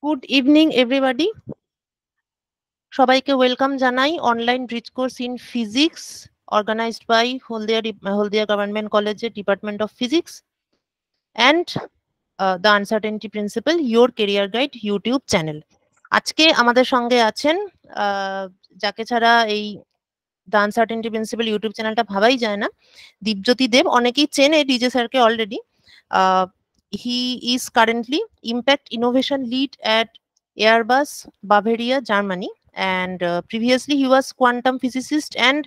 Good evening everybody, সবাইকে welcome জানাই online bridge course in physics organized by Haldia government কলেজের department of physics and the uncertainty principal your career guide YouTube channel. আজকে আমাদের সঙ্গে আছেন যাকে ছাড়া এই দ্য আনসার্টেনটি প্রিন্সিপাল ইউটিউব চ্যানেলটা ভাবাই যায় না, দীপজ্যোতি দেব। অনেকেই চেনে ডিজে স্যারকে already. He is currently impact innovation lead at Airbus Bavaria, Germany, and previously he was quantum physicist and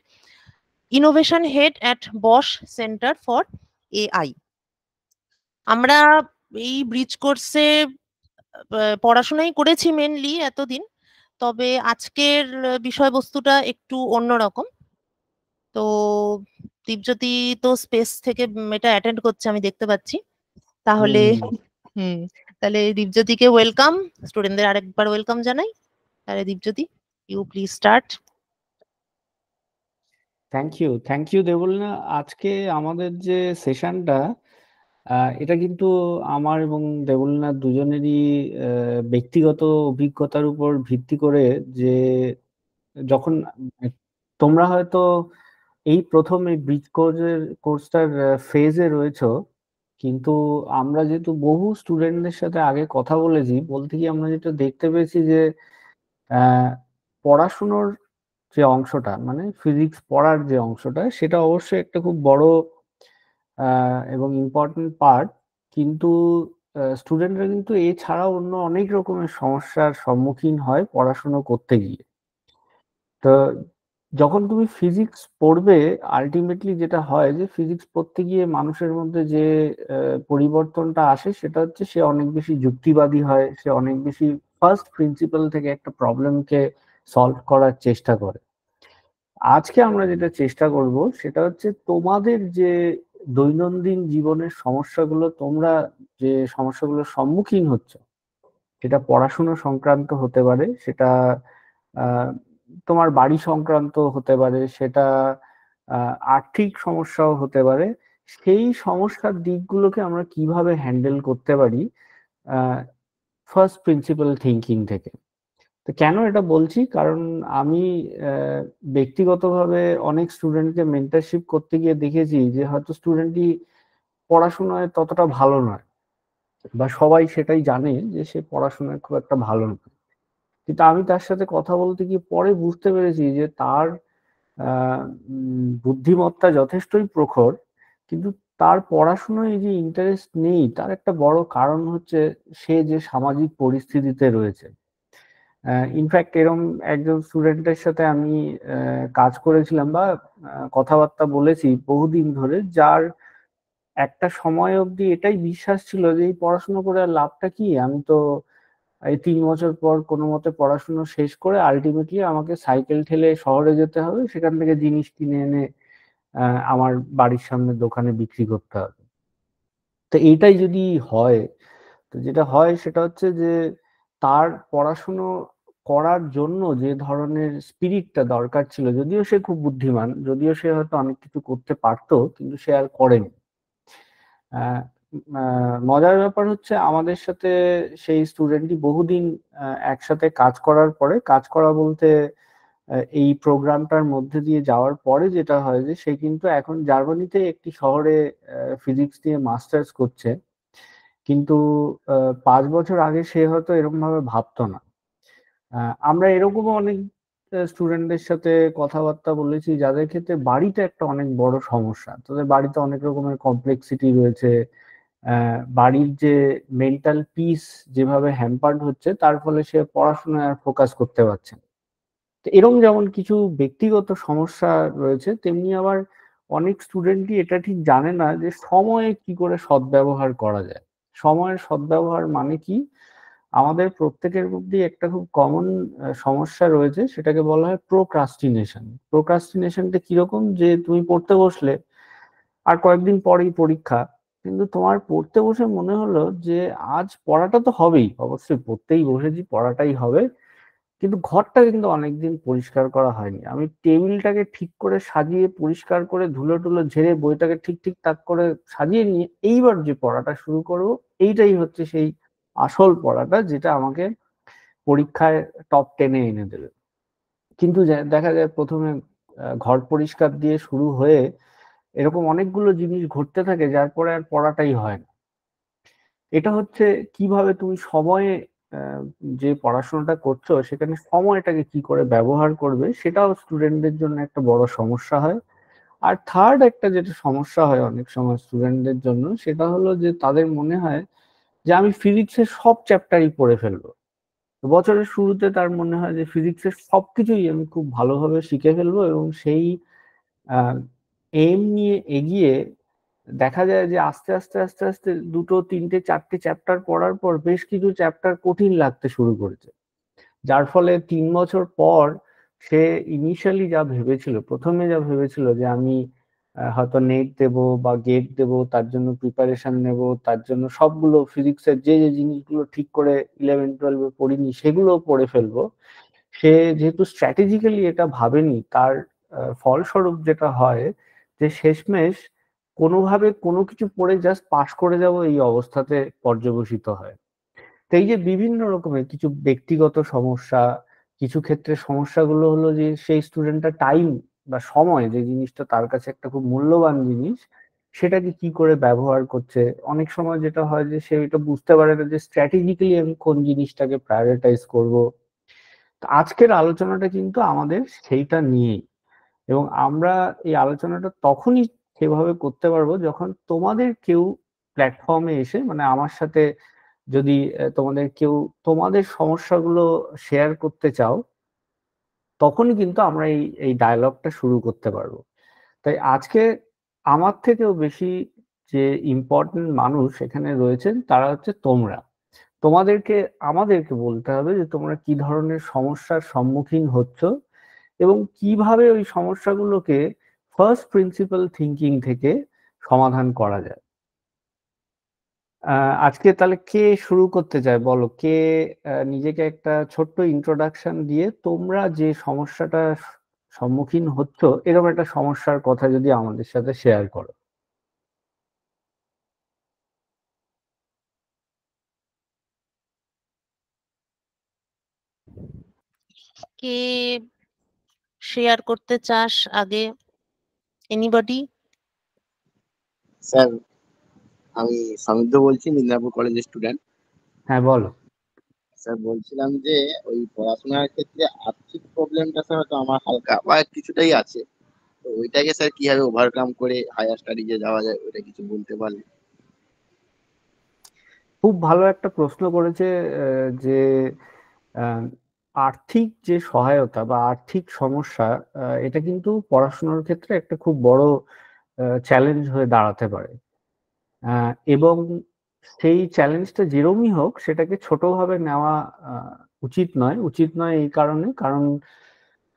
innovation head at Bosch Center for AI. আমরা এই ব্রিজ কোর্সে পড়াশোনাই করেছি মেনলি এতদিন, তবে আজকের বিষয়বস্তুটা একটু অন্যরকম। তো দীপজ্যোতি তো স্পেস থেকে এটা অ্যাটেন্ড করছে আমি দেখতে পাচ্ছি, তাহলে তাহলে দীপজ্যোতিকে ওয়েলকাম, স্টুডেন্টদের আরেকবার ওয়েলকাম জানাই। তাহলে Dipjyoti, you please start. Thank you Debolina. আজকে আমাদের যে সেশনটা, এটা কিন্তু আমার এবং দেবলীনার দুজনেরই ব্যক্তিগত অভিজ্ঞতার উপর ভিত্তি করে, যে যখন তোমরা হয়তো এই প্রথম এই ব্রিজ কোর্সটার ফেজে রয়েছো, কিন্তু আমরা যেহেতু বহু স্টুডেন্টদের সাথে আগে কথা বলেছি, বলতে কি আমরা যেটা দেখতে পেয়েছি যে পড়াশুনোর যে অংশটা, মানে ফিজিক্স পড়ার যে অংশটা, সেটা অবশ্যই একটা খুব বড় এবং ইম্পর্টেন্ট পার্ট, কিন্তু স্টুডেন্টরা কিন্তু এছাড়াও অন্য অনেক রকমের সমস্যার সম্মুখীন হয় পড়াশুনো করতে গিয়ে। তো যখন তুমি ফিজিক্স পড়বে, আলটিমেটলি যেটা হয় যে ফিজিক্স পড়তে গিয়ে মানুষের মধ্যে যে পরিবর্তনটা আসে, সেটা হচ্ছে সে অনেক বেশি যুক্তিবাদী হয়, সে অনেক বেশি ফার্স্ট প্রিন্সিপাল থেকে একটা প্রবলেমকে সলভ করার চেষ্টা করে। আজকে আমরা যেটা চেষ্টা করব সেটা হচ্ছে তোমাদের যে দৈনন্দিন জীবনের সমস্যাগুলো, তোমরা যে সমস্যাগুলোর সম্মুখীন হচ্ছ, সেটা পড়াশুনো সংক্রান্ত হতে পারে, সেটা তোমার বাড়ি সংক্রান্ত হতে পারে, সেটা আর্থিক সমস্যাও হতে পারে। সেই সমস্যার দিকগুলোকে আমরা কিভাবে হ্যান্ডেল করতে পারি ফার্স্ট প্রিন্সিপাল থিঙ্কিং থেকে। তো কেন এটা বলছি, কারণ আমি ব্যক্তিগতভাবে অনেক স্টুডেন্টকে মেন্টরশিপ করতে গিয়ে দেখেছি যে হয়তো স্টুডেন্টই পড়াশোনায় ততটা ভালো নয়, বা সবাই সেটাই জানে যে সে পড়াশোনায় খুব একটা ভালো নয়, কিন্তু আমি তার সাথে কথা বলতে গিয়ে পরে বুঝতে পেরেছি যে তার বুদ্ধিমত্তা যথেষ্টই প্রখর, কিন্তু তার পড়াশোনায় যে ইন্টারেস্ট নেই, তার একটা বড় কারণ হচ্ছে সে যে সামাজিক পরিস্থিতিতে রয়েছে। ইনফ্যাক্ট এরকম একজন স্টুডেন্টের সাথে আমি কাজ করেছিলাম বা কথাবার্তা বলেছি বহুদিন ধরে, যার একটা সময় অবধি এটাই বিশ্বাস ছিল যে এই পড়াশোনা করে আর লাভটা কি, আমি তো এই 3 বছর পর কোনো মতে পড়াশোনা শেষ করে আলটিমেটলি আমাকে সাইকেল ঠেলে শহরে যেতে হবে, সেখান থেকে জিনিস কিনে এনে আমার বাড়ির সামনে দোকানে বিক্রি করতে হবে। তো এইটাই যদি হয়, তো যেটা হয় সেটা হচ্ছে যে তার পড়াশুনো করার জন্য যে ধরনের স্পিরিটটা দরকার ছিল, যদিও সে খুব বুদ্ধিমান, যদিও সে হয়তো অনেক কিছু করতে পারতো, কিন্তু সে আর করেনি। মজার ব্যাপার হচ্ছে আমাদের সাথে সেই স্টুডেন্টটি বহুদিন একসাথে কাজ করার পরে, কাজ করা বলতে এই প্রোগ্রামটার মধ্যে দিয়ে যাওয়ার পরে যেটা হয় যে সে কিন্তু এখন জার্মানিতে একটি শহরে ফিজিক্স নিয়ে মাস্টার্স করছে, কিন্তু 5 বছর আগে সে হয়তো এরকম ভাবে ভাবতো না। আমরা এরকমও অনেক স্টুডেন্টদের সাথে কথাবার্তা বলেছি যাদের ক্ষেত্রে বাড়িতে একটা অনেক বড় সমস্যা, তাদের বাড়িতে অনেক রকমের কমপ্লেক্সিটি রয়েছে, বাড়ির যে মেন্টাল পিস যেভাবে হ্যাম্পার্ড হচ্ছে, তার ফলে সে পড়াশোনায় আর ফোকাস করতে পারছে না। তো এরকম যেমন কিছু ব্যক্তিগত সমস্যা রয়েছে, তেমনি আবার অনেক স্টুডেন্টই এটা ঠিক জানে না যে সময়ে কি করে সদ্ব্যবহার করা যায়। সময়ের সদ্ব্যবহার মানে কি, আমাদের প্রত্যেকের মধ্যেই একটা খুব কমন সমস্যা রয়েছে, সেটাকে বলা হয় প্রোক্রাস্টিনেশন। প্রোক্রাস্টিনেশনটা কিরকম, যে তুমি পড়তে বসলে আর কয়েকদিন পরেই পরীক্ষা, কিন্তু তোমার পড়তে বসে মনে হলো যে আজ পড়াটা তো হবেই, অবশ্যই পড়তেই বসেছি, পড়াটাই হবে, কিন্তু ঘরটা কিন্তু অনেকদিন পরিষ্কার করা হয়নি। আমি টেবিলটাকে ঠিক করে সাজিয়ে পরিষ্কার করে ধুলো টুলো ঝেড়ে বইটাকে ঠিক ঠিক তাক করে সাজিয়ে নিয়ে এইবার যে পড়াটা শুরু করব, এইটাই হচ্ছে সেই আসল পড়াটা, যেটা আমাকে পরীক্ষায় টপ 10-এ এনে দেবে। কিন্তু দেখা যায় প্রথমে ঘর পরিষ্কার দিয়ে শুরু হয়ে এরকম অনেকগুলো জিনিস ঘটতে থাকে, যার পরে আর পড়াটাই হয় না। এটা হচ্ছে কিভাবে তুমি সময়ে যে পড়াশোনাটা করছো সেখানে সময়টাকে কি করে ব্যবহার করবে, সেটাও স্টুডেন্টদের জন্য একটা বড় সমস্যা হয়। আর থার্ড একটা যেটা সমস্যা হয় অনেক সময় স্টুডেন্টদের জন্য, সেটা হলো যে তাদের মনে হয় যে আমি ফিজিক্সের সব চ্যাপ্টারই পড়ে ফেলবো। বছরের শুরুতে তার মনে হয় যে ফিজিক্সের সবকিছুই আমি খুব ভালোভাবে শিখে ফেলবো, এবং সেই এইম নিয়ে এগিয়ে দেখা যায় যে আস্তে আস্তে আস্তে আস্তে 2, 3, 4টে চ্যাপ্টার পড়ার পর বেশ কিছু চ্যাপ্টার কঠিন লাগতে শুরু করেছে, যার ফলে 3 বছর পর সে ইনিশিয়ালি যা ভেবেছিল, প্রথমে যা ভেবেছিল যে আমি হয়তো নেট দেবো বা গেট দেবো, তার জন্য প্রিপারেশন নেব, তার জন্য সবগুলো ফিজিক্সের যে যে জিনিসগুলো ঠিক করে 11-12-এ পড়িনি সেগুলো পড়ে ফেলবো, সে যেহেতু স্ট্র্যাটেজিক্যালি এটা ভাবেনি, তার ফলস্বরূপ যেটা হয় যে শেষমেশ কোনোভাবে কোনো কিছু পড়ে জাস্ট পাশ করে যাব এই অবস্থাতে পর্যবসিত হয়। তো এই যে বিভিন্ন রকমের কিছু ব্যক্তিগত সমস্যা, কিছু ক্ষেত্রে সমস্যাগুলো হলো যে সেই স্টুডেন্টটা টাইম বা সময়, যে জিনিসটা তার কাছে একটা খুব মূল্যবান জিনিস, সেটাকে কি করে ব্যবহার করছে। অনেক সময় যেটা হয় যে সে এটা বুঝতে পারে না যে স্ট্র্যাটেজিক্যালি আমি কোন জিনিসটাকে প্রায়োরিটাইজ করব। আজকের আলোচনাটা কিন্তু আমাদের সেইটা নিয়েই, এবং আমরা এই আলোচনাটা তখনই সেভাবে করতে পারবো যখন তোমাদের কেউ প্ল্যাটফর্মে এসে, মানে আমার সাথে যদি তোমাদের কেউ তোমাদের সমস্যাগুলো শেয়ার করতে চাও, তখনই কিন্তু আমরা এই এই ডায়ালগটা শুরু করতে পারবো। তাই আজকে আমার থেকেও বেশি যে ইম্পর্টেন্ট মানুষ এখানে রয়েছেন তারা হচ্ছে তোমরা। তোমাদেরকে আমাদেরকে বলতে হবে যে তোমরা কি ধরনের সমস্যার সম্মুখীন হচ্ছ, এবং কিভাবে ওই সমস্যাগুলোকে ফার্স্ট প্রিন্সিপাল থিঙ্কিং থেকে সমাধান করা যায়। আজকে তাহলে কে শুরু করতে চায় বলো? কে নিজেকে একটা ছোট্ট ইন্ট্রোডাকশন দিয়ে তোমরা যে সমস্যাটা সম্মুখীন হচ্ছ, এরকম একটা সমস্যার কথা যদি আমাদের সাথে শেয়ার করো। কে শেয়ার করতে চাস আগে? এনিবডি? স্যার, আমি সমৃদ্ধ বলছি, মিদনাপুর কলেজের স্টুডেন্ট। হ্যাঁ বলো। স্যার, বলছিলাম যে ওই পড়াশোনার ক্ষেত্রে আর্থিক প্রবলেমটা স্যার হয়তো আমার হালকা বা কিছুটাই আছে। তো ওইটাকে স্যার কিভাবে ওভারকাম করে হায়ার স্টাডিজে যাওয়া যায়, ওইটা কিছু বলতে পারলে। খুব ভালো একটা প্রশ্ন করেছে। যে আহ, আর্থিক যে সহায়তা বা আর্থিক সমস্যা, এটা কিন্তু পড়াশোনার ক্ষেত্রে একটা খুব বড় চ্যালেঞ্জ হয়ে দাঁড়াতে পারে। এবং সেই চ্যালেঞ্জটা যেরমই হোক সেটাকে ছোটভাবে নেওয়া আহ, উচিত নয়। উচিত নয় এই কারণে, কারণ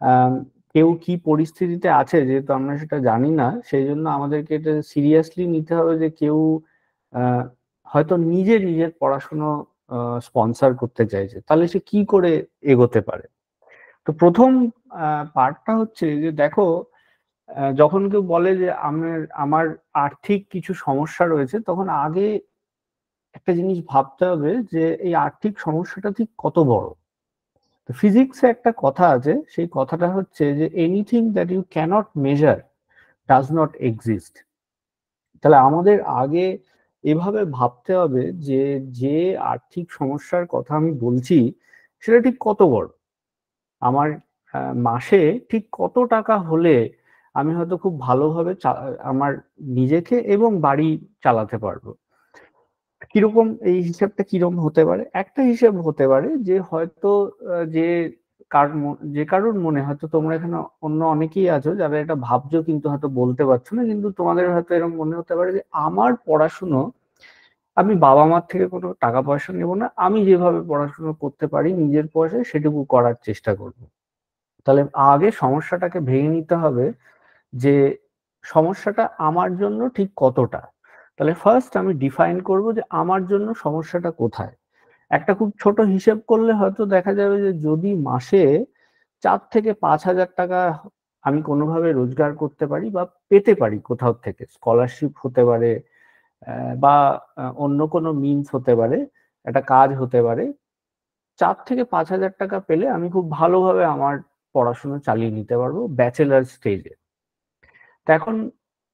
আহ, কেউ কি পরিস্থিতিতে আছে যেহেতু আমরা সেটা জানি না, সেই জন্য আমাদেরকে এটা সিরিয়াসলি নিতে হবে যে কেউ আহ, হয়তো নিজে নিজের পড়াশুনো স্পন্সর করতে চাইছে, তাহলে সে কি করে এগোতে পারে। তো প্রথম পার্টটা হচ্ছে যে দেখো, যখন কেউ বলে যে আমার আমার আর্থিক কিছু সমস্যা রয়েছে, তখন আগে একটা জিনিস ভাবতে হবে যে এই আর্থিক সমস্যাটা ঠিক কত বড়। তো ফিজিক্সে একটা কথা আছে, সেই কথাটা হচ্ছে যে anything that you can't measure does not exist. তাহলে আমাদের আগে এভাবে ভাবতে হবে যে যে আর্থিক সমস্যার কথা আমি বলছি সেটা ঠিক কত বড়। আমার মাসে ঠিক কত টাকা হলে আমি হয়তো খুব ভালোভাবে আমার নিজেকে এবং বাড়ি চালাতে পারবো। কিরকম এই হিসাবটা কিরকম হতে পারে? একটা হিসাব হতে পারে যে হয়তো যে যে কারোর মনে, হয়তো তোমরা এখানে অন্য অনেকেই আছো যারা এটা ভাবছো কিন্তু হয়তো বলতে পারছো না, কিন্তু তোমাদের হয়তো এরকম মনে হতে পারে যে আমার পড়াশুনো, আমি বাবা মার থেকে কোনো টাকা পয়সা নেবো না, আমি যেভাবে পড়াশুনো করতে পারি নিজের পয়সায় সেটুকু করার চেষ্টা করবো। তাহলে আগে সমস্যাটাকে ভেঙে নিতে হবে যে সমস্যাটা আমার জন্য ঠিক কতটা। তাহলে ফার্স্ট আমি ডিফাইন করব যে আমার জন্য সমস্যাটা কোথায়। একটা খুব ছোট হিসেব করলে হয়তো দেখা যাবে যে যদি মাসে 4 থেকে 5 হাজার টাকা আমি কোনোভাবে রোজগার করতে পারি বা পেতে পারি কোথাও থেকে, স্কলারশিপ হতে পারে বা অন্য কোনো মিনস হতে পারে, একটা কাজ হতে পারে, 4,000 থেকে 5,000 টাকা পেলে আমি খুব ভালোভাবে আমার পড়াশোনা চালিয়ে নিতে পারবো ব্যাচেলার স্টেজে। তো এখন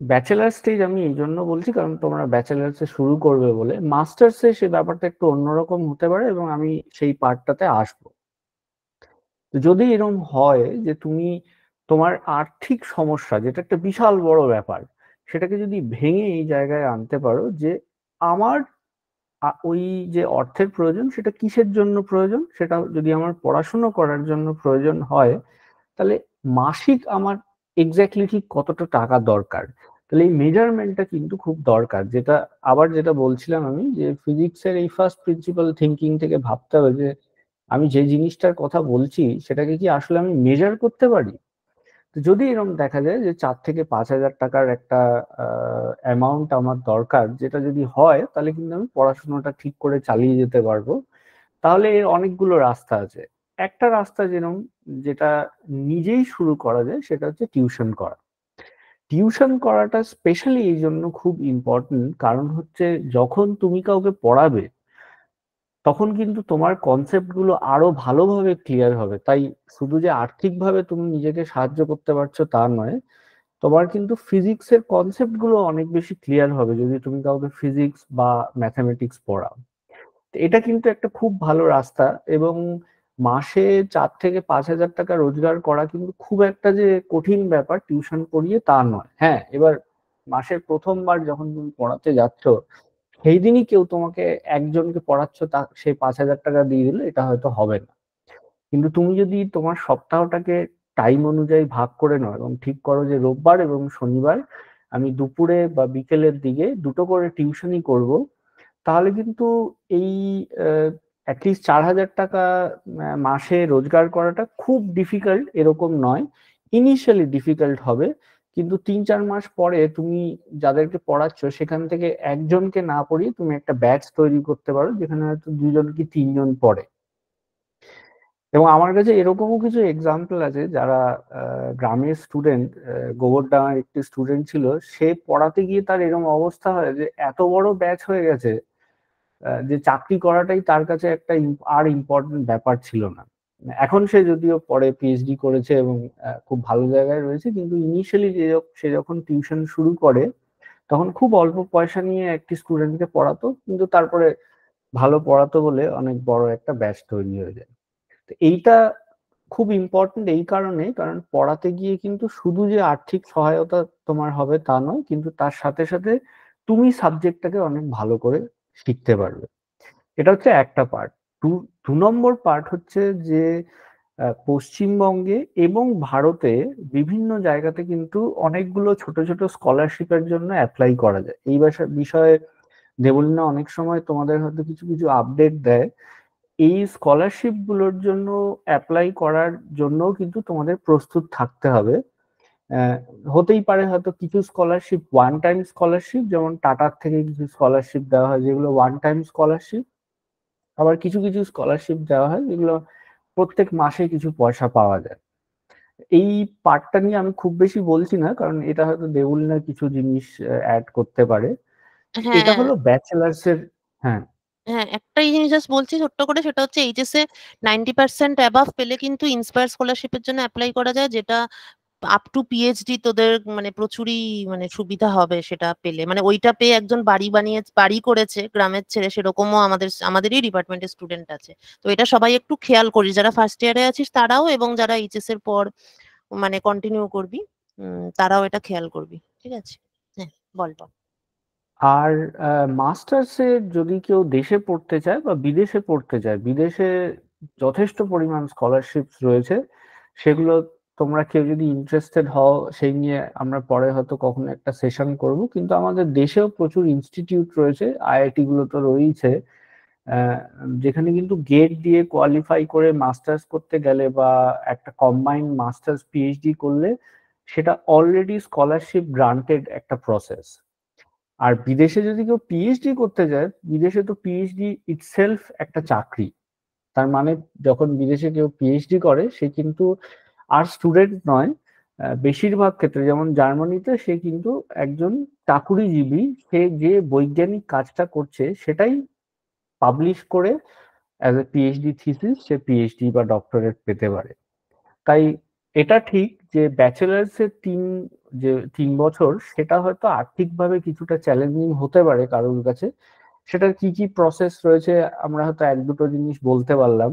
ব্যাচেলার স্টেজ আমি এই জন্য বলছি কারণ তোমরা ব্যাচেলার্সে শুরু করবে বলে, মাস্টার্সে সে ব্যাপারটা একটু অন্যরকম হতে পারে এবং আমি সেই পার্টটাতে আসবো। তো যদি এরকম হয় যে তুমি তোমার আর্থিক সমস্যা, যেটা একটা বিশাল বড় ব্যাপার, সেটাকে যদি ভেঙে এই জায়গায় আনতে পারো যে আমার ওই যে অর্থের প্রয়োজন সেটা কিসের জন্য প্রয়োজন, সেটা যদি আমার পড়াশুনো করার জন্য প্রয়োজন হয়, তাহলে মাসিক আমার এক্স্যাক্টলি ঠিক কতটা টাকা দরকার, তাহলে এই মেজারমেন্টটা কিন্তু খুব দরকার। যেটা বলছিলাম আমি, যে ফিজিক্সের এই ফার্স্ট প্রিন্সিপাল থিঙ্কিং থেকে ভাবতে হবে যে আমি যে জিনিসটার কথা বলছি সেটাকে কি আসলে আমি মেজার করতে পারি। তো যদি এরকম দেখা যায় যে 4,000 থেকে 5,000 টাকার একটা অ্যামাউন্ট আমার দরকার, যেটা যদি হয় তাহলে কিন্তু আমি পড়াশোনাটা ঠিক করে চালিয়ে যেতে পারবো। তাহলে এর অনেকগুলো রাস্তা আছে। একটা রাস্তা যেটা নিজেই শুরু করা যায় সেটা হচ্ছে টিউশন করা। টিউশন করাটা স্পেশালি এই জন্য খুব ইম্পর্টেন্ট, কারণ হচ্ছে যখন তুমি কাউকে পড়াবে তখন কিন্তু তোমার কনসেপ্ট গুলো আরো ভালোভাবে ক্লিয়ার হবে। তাই শুধু যে আর্থিকভাবে তুমি নিজেকে সাহায্য করতে পারছো তা নয়, তোমার কিন্তু ফিজিক্সের কনসেপ্ট গুলো অনেক বেশি ক্লিয়ার হবে যদি তুমি কাউকে ফিজিক্স বা ম্যাথামেটিক্স পড়াও। তো এটা কিন্তু একটা খুব ভালো রাস্তা, এবং মাসে 4,000 থেকে 5,000 টাকা রোজগার করা কিন্তু খুব একটা যে কঠিন ব্যাপার টিউশন পড়িয়ে তা নয়। হ্যাঁ, এবার মাসের প্রথমবার যখন তুমি পড়াতে যাচ্ছ সেই দিনই কেউ তোমাকে একজনকে পড়াচ্ছ, তা সে 5,000 টাকা দিয়ে দিলে এটা হয়তো হবে না। কিন্তু তুমি যদি তোমার সপ্তাহটাকে টাইম অনুযায়ী ভাগ করে নাও এবং ঠিক করো যে রোববার এবং শনিবার আমি দুপুরে বা বিকেলের দিকে দুটো করে টিউশনই করব, তাহলে কিন্তু এই অ্যাটলিস্ট 4,000 টাকা মাসে রোজগার করাটা খুব ডিফিকাল্ট এরকম নয়। ইনিশিয়ালি ডিফিকাল্ট হবে, কিন্তু 3-4 মাস পরে তুমি যাদেরকে পড়াচ্ছ সেখান থেকে একজনকে না পড়িয়ে তুমি একটা ব্যাচ তৈরি করতে পারো যেখানে হয়তো 2 জন কি 3 জন পড়ে। এবং আমার কাছে এরকমও কিছু এক্সাম্পল আছে যারা গ্রামের স্টুডেন্ট, গোবরডাঙ্গার একটি স্টুডেন্ট ছিল, সে পড়াতে গিয়ে তার এরকম অবস্থা হয় যে এত বড় ব্যাচ হয়ে গেছে যে চাকরি করাটাই তার কাছে একটা আর ইম্পর্টেন্ট ব্যাপার ছিল না। এখন সে যদিও পরে পিএইচডি করেছে এবং খুব ভালো জায়গায় রয়েছে, কিন্তু ইনিশিয়ালি সে যখন টিউশন শুরু করে তখন খুব অল্প পয়সা নিয়ে একটি স্টুডেন্টকে পড়াতো, কিন্তু তারপরে ভালো পড়াতো বলে অনেক বড় একটা ব্যাচ তৈরি হয়ে যায়। তো এইটা খুব ইম্পর্টেন্ট এই কারণে, কারণ পড়াতে গিয়ে কিন্তু শুধু যে আর্থিক সহায়তা তোমার হবে তা নয়, কিন্তু তার সাথে সাথে তুমি সাবজেক্টটাকে অনেক ভালো করে শিখতে পারবে। এটা হচ্ছে একটা পার্ট। দু 2 নম্বর পার্ট হচ্ছে যে পশ্চিমবঙ্গে এবং ভারতে বিভিন্ন জায়গাতে কিন্তু অনেকগুলো ছোট ছোট স্কলারশিপের জন্য অ্যাপ্লাই করা যায়। এই বিষয়ে দেবলীনা অনেক সময় তোমাদের হয়তো কিছু কিছু আপডেট দেয়। এই স্কলারশিপ গুলোর জন্য অ্যাপ্লাই করার জন্য কিন্তু তোমাদের প্রস্তুত থাকতে হবে। হতেই পারে হয়তো কিছু স্কলারশিপ ওয়ান টাইম স্কলারশিপ, যেমন টাটার থেকে কিছু স্কলারশিপ দেওয়া হয় যেগুলো ওয়ান টাইম স্কলারশিপ, আবার কিছু কিছু স্কলারশিপ দেওয়া হয় যেগুলো প্রত্যেক মাসে কিছু পয়সা পাওয়া যায়। এই পার্টটা নিয়ে আমি খুব বেশি বলছি না, কারণ এটা হয়তো দেবলীনার কিছু জিনিস অ্যাড করতে পারে। এটা হ্যাঁ, হলো ব্যাচেলার্স এর। হ্যাঁ, হ্যাঁ, একটাই জিনিস জাস্ট বলছি ছোট্ট করে, সেটা হচ্ছে এইচএস এ 90% অ্যাবাভ পেলে কিন্তু ইন্সপায়ার স্কলারশিপের জন্য অ্যাপ্লাই করা যায়, যেটা আপ টু পিএইচডি তোদের মানে প্রচুরই মানে সুবিধা হবে সেটা পেলে। মানে ওইটা পেয়ে একজন বাড়ি করেছে গ্রামের ছেলে, সেরকমও আমাদেরই ডিপার্টমেন্টের স্টুডেন্ট আছে। তো এটা সবাই একটু খেয়াল করিস, যারা ফার্স্ট ইয়ারে আছিস তারাও, এবং যারা এইচএস এর পর মানে কন্টিনিউ করবি তারাও এটা খেয়াল করবি। ঠিক আছে? হ্যাঁ, বল বল। আর মাস্টার্সে যদি কেউ দেশে পড়তে চায় বা বিদেশে পড়তে চায়, বিদেশে যথেষ্ট পরিমাণ স্কলারশিপ রয়েছে। সেগুলো তোমরা কেউ যদি ইন্টারেস্টেড হও সেই নিয়ে আমরা পরে হয়তো কখনো একটা সেশন করব, কিন্তু আমাদের দেশেও প্রচুর ইনস্টিটিউট রয়েছে, আইআইটি গুলো তো রয়েছে, আহ, যেখানে কিন্তু গেট দিয়ে কোয়ালিফাই করে মাস্টার্স করতে গেলে বা একটা কম্বাইন্ড মাস্টার্স পিএইচডি করলে সেটা অলরেডি স্কলারশিপ গ্রান্টেড একটা প্রসেস। আর বিদেশে যদি কেউ পিএইচডি করতে যায়, বিদেশে তো পিএইচডি ইটসেলফ একটা চাকরি। তার মানে যখন বিদেশে কেউ পিএইচডি করে সে কিন্তু আর স্টুডেন্ট নয়। বেশিরভাগ ক্ষেত্রে যেমন জার্মানিতে সে কিন্তু একজন চাকুরিজীবী, সে যে বৈজ্ঞানিক কাজটা করছে সেটাই পাবলিশ করে as a PhD thesis say PhD বা ডক্টরেট পেতে পারে। তাই এটা ঠিক যে ব্যাচেলার্সের যে 3 বছর সেটা হয়তো আর্থিকভাবে কিছুটা চ্যালেঞ্জিং হতে পারে কারোর কাছে। সেটার কি কি প্রসেস রয়েছে আমরা হয়তো 1-2টো জিনিস বলতে পারলাম,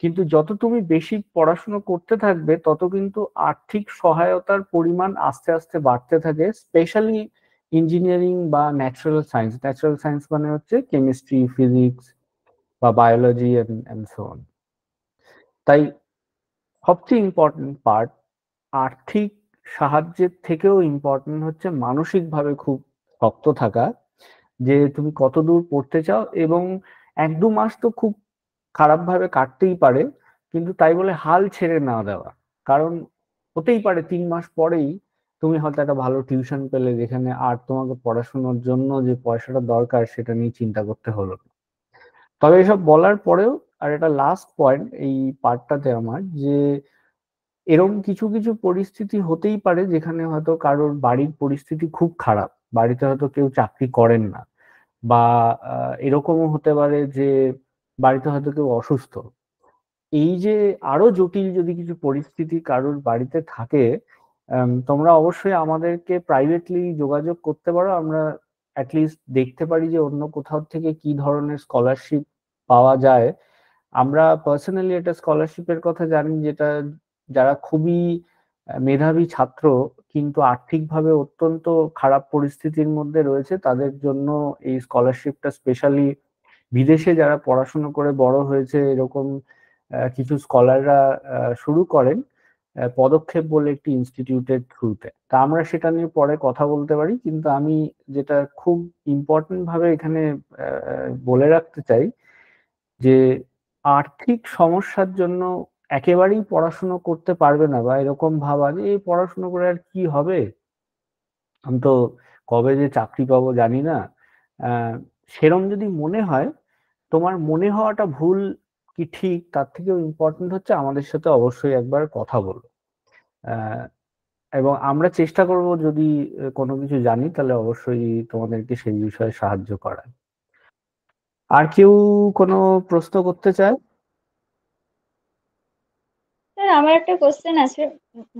কিন্তু যত তুমি বেশি পড়াশোনা করতে থাকবে তত কিন্তু আর্থিক সহায়তার পরিমাণ আস্তে আস্তে বাড়তে থাকে, স্পেশালি ইঞ্জিনিয়ারিং বা ন্যাচারাল সায়েন্স। ন্যাচারাল সায়েন্স মানে হচ্ছে কেমিস্ট্রি, ফিজিক্স বা বায়োলজি এন্ড সো অন। তাই সবচেয়ে ইম্পর্টেন্ট পার্ট, আর্থিক সাহায্যের থেকেও ইম্পর্টেন্ট হচ্ছে মানসিকভাবে খুব শক্ত থাকা, যে তুমি কতদূর পড়তে চাও। এবং 1-2 মাস তো খুব খারাপভাবে কাটতেই পারে, কিন্তু তাই বলে হাল ছেড়ে না দেওয়া। কারণ হতেই পারে 3 মাস পরেই তুমি হয়তো একটা ভালো টিউশন পেলে, যেখানে আর তোমাকে পড়াশোনার জন্য যে পয়সাটা দরকার সেটা নিয়ে চিন্তা করতে হলো না। তবে এসব বলার পরেও আর একটা লাস্ট পয়েন্ট এই পার্টটাতে আমার, যে এরকম কিছু কিছু পরিস্থিতি হতেই পারে যেখানে হয়তো কারোর বাড়ির পরিস্থিতি খুব খারাপ, বাড়িতে হয়তো কেউ চাকরি করেন না, বা এরকমও হতে পারে যে বাড়িতে হয়তো কেউ অসুস্থ। এই যে আরো জটিল যদি কিছু পরিস্থিতি কারোর বাড়িতে থাকে, তোমরা অবশ্যই আমাদেরকে প্রাইভেটলি যোগাযোগ করতে পারো। আমরা অ্যাটলিস্ট দেখতে পারি যে অন্য কোথাও থেকে কি ধরনের স্কলারশিপ পাওয়া যায়। আমরা পার্সোনালি একটা স্কলারশিপের কথা জানি, যেটা যারা খুবই মেধাবী ছাত্র কিন্তু আর্থিকভাবে অত্যন্ত খারাপ পরিস্থিতির মধ্যে রয়েছে তাদের জন্য এই স্কলারশিপটা স্পেশালি বিদেশে যারা পড়াশোনা করে বড় হয়েছে এরকম কিছু স্কলাররা শুরু করেন পদক্ষেপ বলে একটি ইনস্টিটিউটের থ্রুতে। তা আমরা সেটা নিয়ে পরে কথা বলতে পারি, কিন্তু আমি যেটা খুব ইম্পর্টেন্ট ভাবে এখানে বলে রাখতে চাই যে আর্থিক সমস্যার জন্য একেবারেই পড়াশুনো করতে পারবে না, বা এরকম ভাবা যে এই পড়াশুনো করে আর কি হবে, আমি তো কবে যে চাকরি পাবো জানি না, সেরম যদি মনে হয়, তোমার মনে হওয়াটা ভুল কি ঠিক তার থেকেও ইম্পর্টেন্ট হচ্ছে আমাদের সাথে অবশ্যই একবার কথা বলো। আহ, এবং আমরা চেষ্টা করব যদি কোনো কিছু জানি তাহলে অবশ্যই তোমাদেরকে সেই বিষয়ে সাহায্য করার। আর কেউ কোনো প্রশ্ন করতে চায়? স্যার আমার একটা কোশ্চেন আছে।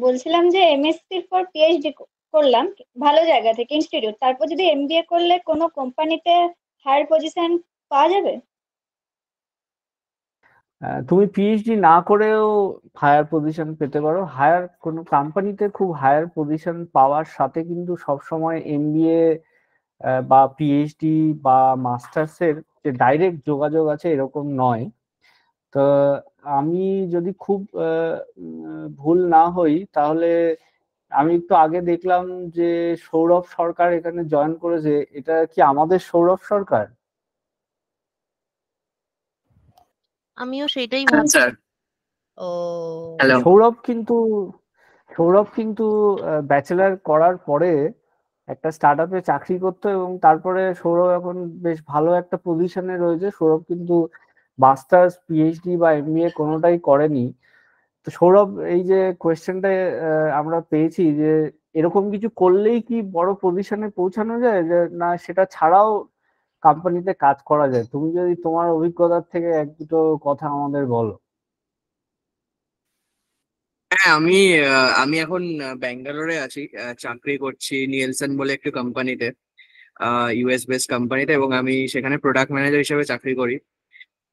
বলছিলাম যে এমএসসির পর পিএইচডি করলাম ভালো জায়গা থেকে ইনস্টিটিউট, তারপর যদি এমবিএ করলে কোনো কোম্পানিতে হায়ার পজিশন পাওয়া যাবে? তুমি পিএইচডি না করেও হায়ার পজিশন পেতে পারো। হায়ার কোনো কোম্পানিতে খুব হায়ার পজিশন পাওয়ার সাথে কিন্তু সবসময় এমবিএ বা পিএইচডি বা মাস্টার্সের যে ডাইরেক্ট যোগাযোগ আছে এরকম নয়। তো আমি যদি খুব ভুল না হই তাহলে আমি একটু আগে দেখলাম যে সৌরভ সরকার এখানে জয়েন করেছে। এটা কি আমাদের সৌরভ সরকার? আমিও সেটাই হ্যাঁ ভাবছি। স্যার। ও হ্যালো। সৌরভ কিন্তু ব্যাচেলার করার পরে একটা স্টার্ট আপে চাকরি করতো, এবং তারপরে সৌরভ এখন বেশ ভালো একটা পজিশনে রয়েছে। সৌরভ কিন্তু মাস্টার্স, পিএইচডি বা এমবিএ কোনোটাই করেনি। তো সৌরভ, এই যে কোয়েশ্চেনটা আমরা পেয়েছি যে এরকম কিছু করলেই কি বড় পজিশনে পৌঁছানো যায়, যে না সেটা ছাড়াও কোম্পানিতে কাজ করা যায়, তুমি যদি তোমার অভিজ্ঞতার থেকে 1-2টো কথা আমাদের বলো। হ্যাঁ, আমি এখন ব্যাঙ্গালোরে আছি, চাকরি করছি নিয়েলসন বলে একটি কোম্পানিতে, ইউএস বেসড কোম্পানিতে, এবং আমি সেখানে প্রোডাক্ট ম্যানেজার হিসেবে চাকরি করি।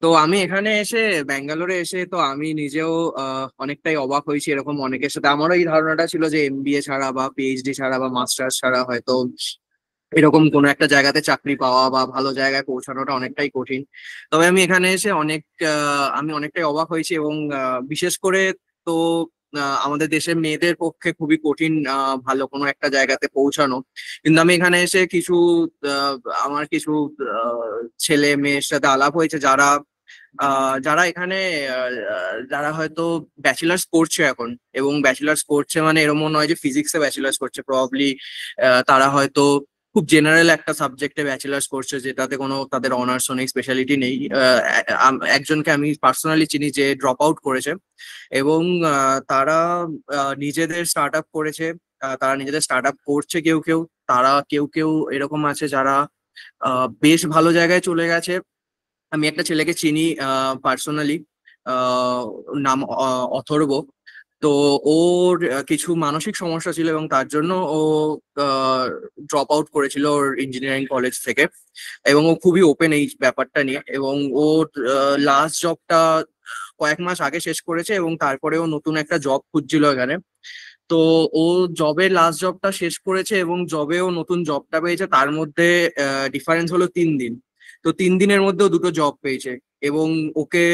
তো আমি এখানে এসে ব্যাঙ্গালোরে এসে তো আমি নিজেও অনেকটাই অবাক হয়েছি। এরকম অনেকের সাথে আমারও এই ধারণাটা ছিল যে এমবিএ ছাড়া বা পিএইচডি ছাড়া বা মাস্টার্স ছাড়া হয়তো এরকম কোনো একটা জায়গাতে চাকরি পাওয়া বা ভালো জায়গায় পৌঁছানোটা অনেকটাই কঠিন। তবে আমি এখানে এসে আমি অনেকটাই অবাক হয়েছি, এবং বিশেষ করে তো আমাদের দেশের মেয়েদের পক্ষে খুবই কঠিন ভালো কোনো একটা জায়গাতে পৌঁছানো। কিন্তু আমি এখানে এসে আহ, আমার কিছু ছেলে মেয়ের সাথে আলাপ হয়েছে যারা এখানে যারা হয়তো ব্যাচেলার্স করছে এখন, এবং ব্যাচেলার্স করছে মানে এরকম নয় যে ফিজিক্সে ব্যাচেলার্স করছে, প্রবাবলি তারা হয়তো খুব জেনারেল একটা সাবজেক্টে ব্যাচেলার্স করছে যেটাতে কোনো তাদের অনার্স নেই, স্পেশালিটি নেই। একজনকে আমি পার্সোনালি চিনি যে ড্রপ আউট করেছে, এবং তারা নিজেদের স্টার্ট আপ করেছে। তারা নিজেদের স্টার্ট আপ করছে কেউ কেউ, তারা কেউ কেউ এরকম আছে যারা বেশ ভালো জায়গায় চলে গেছে। আমি একটা ছেলেকে চিনি পার্সোনালি, নাম অথর্ব। তো ওর কিছু মানসিক সমস্যা ছিল এবং তার জন্য ও ড্রপ আউট করেছিল ওর ইঞ্জিনিয়ারিং কলেজ থেকে। এবং ও খুবই ওপেন এই ব্যাপারটা নিয়ে, এবং ওর লাস্ট জবটা কয়েক মাস আগে শেষ করেছে এবং তারপরে ও নতুন একটা জব খুঁজছিল এখানে। তো ও জবের লাস্ট জবটা শেষ করেছে এবং জবেও নতুন জবটা পেয়েছে, তার মধ্যে ডিফারেন্স হলো 3 দিন। তো 3 দিনের মধ্যেও দুটো জব পেয়েছে। এবং ওকে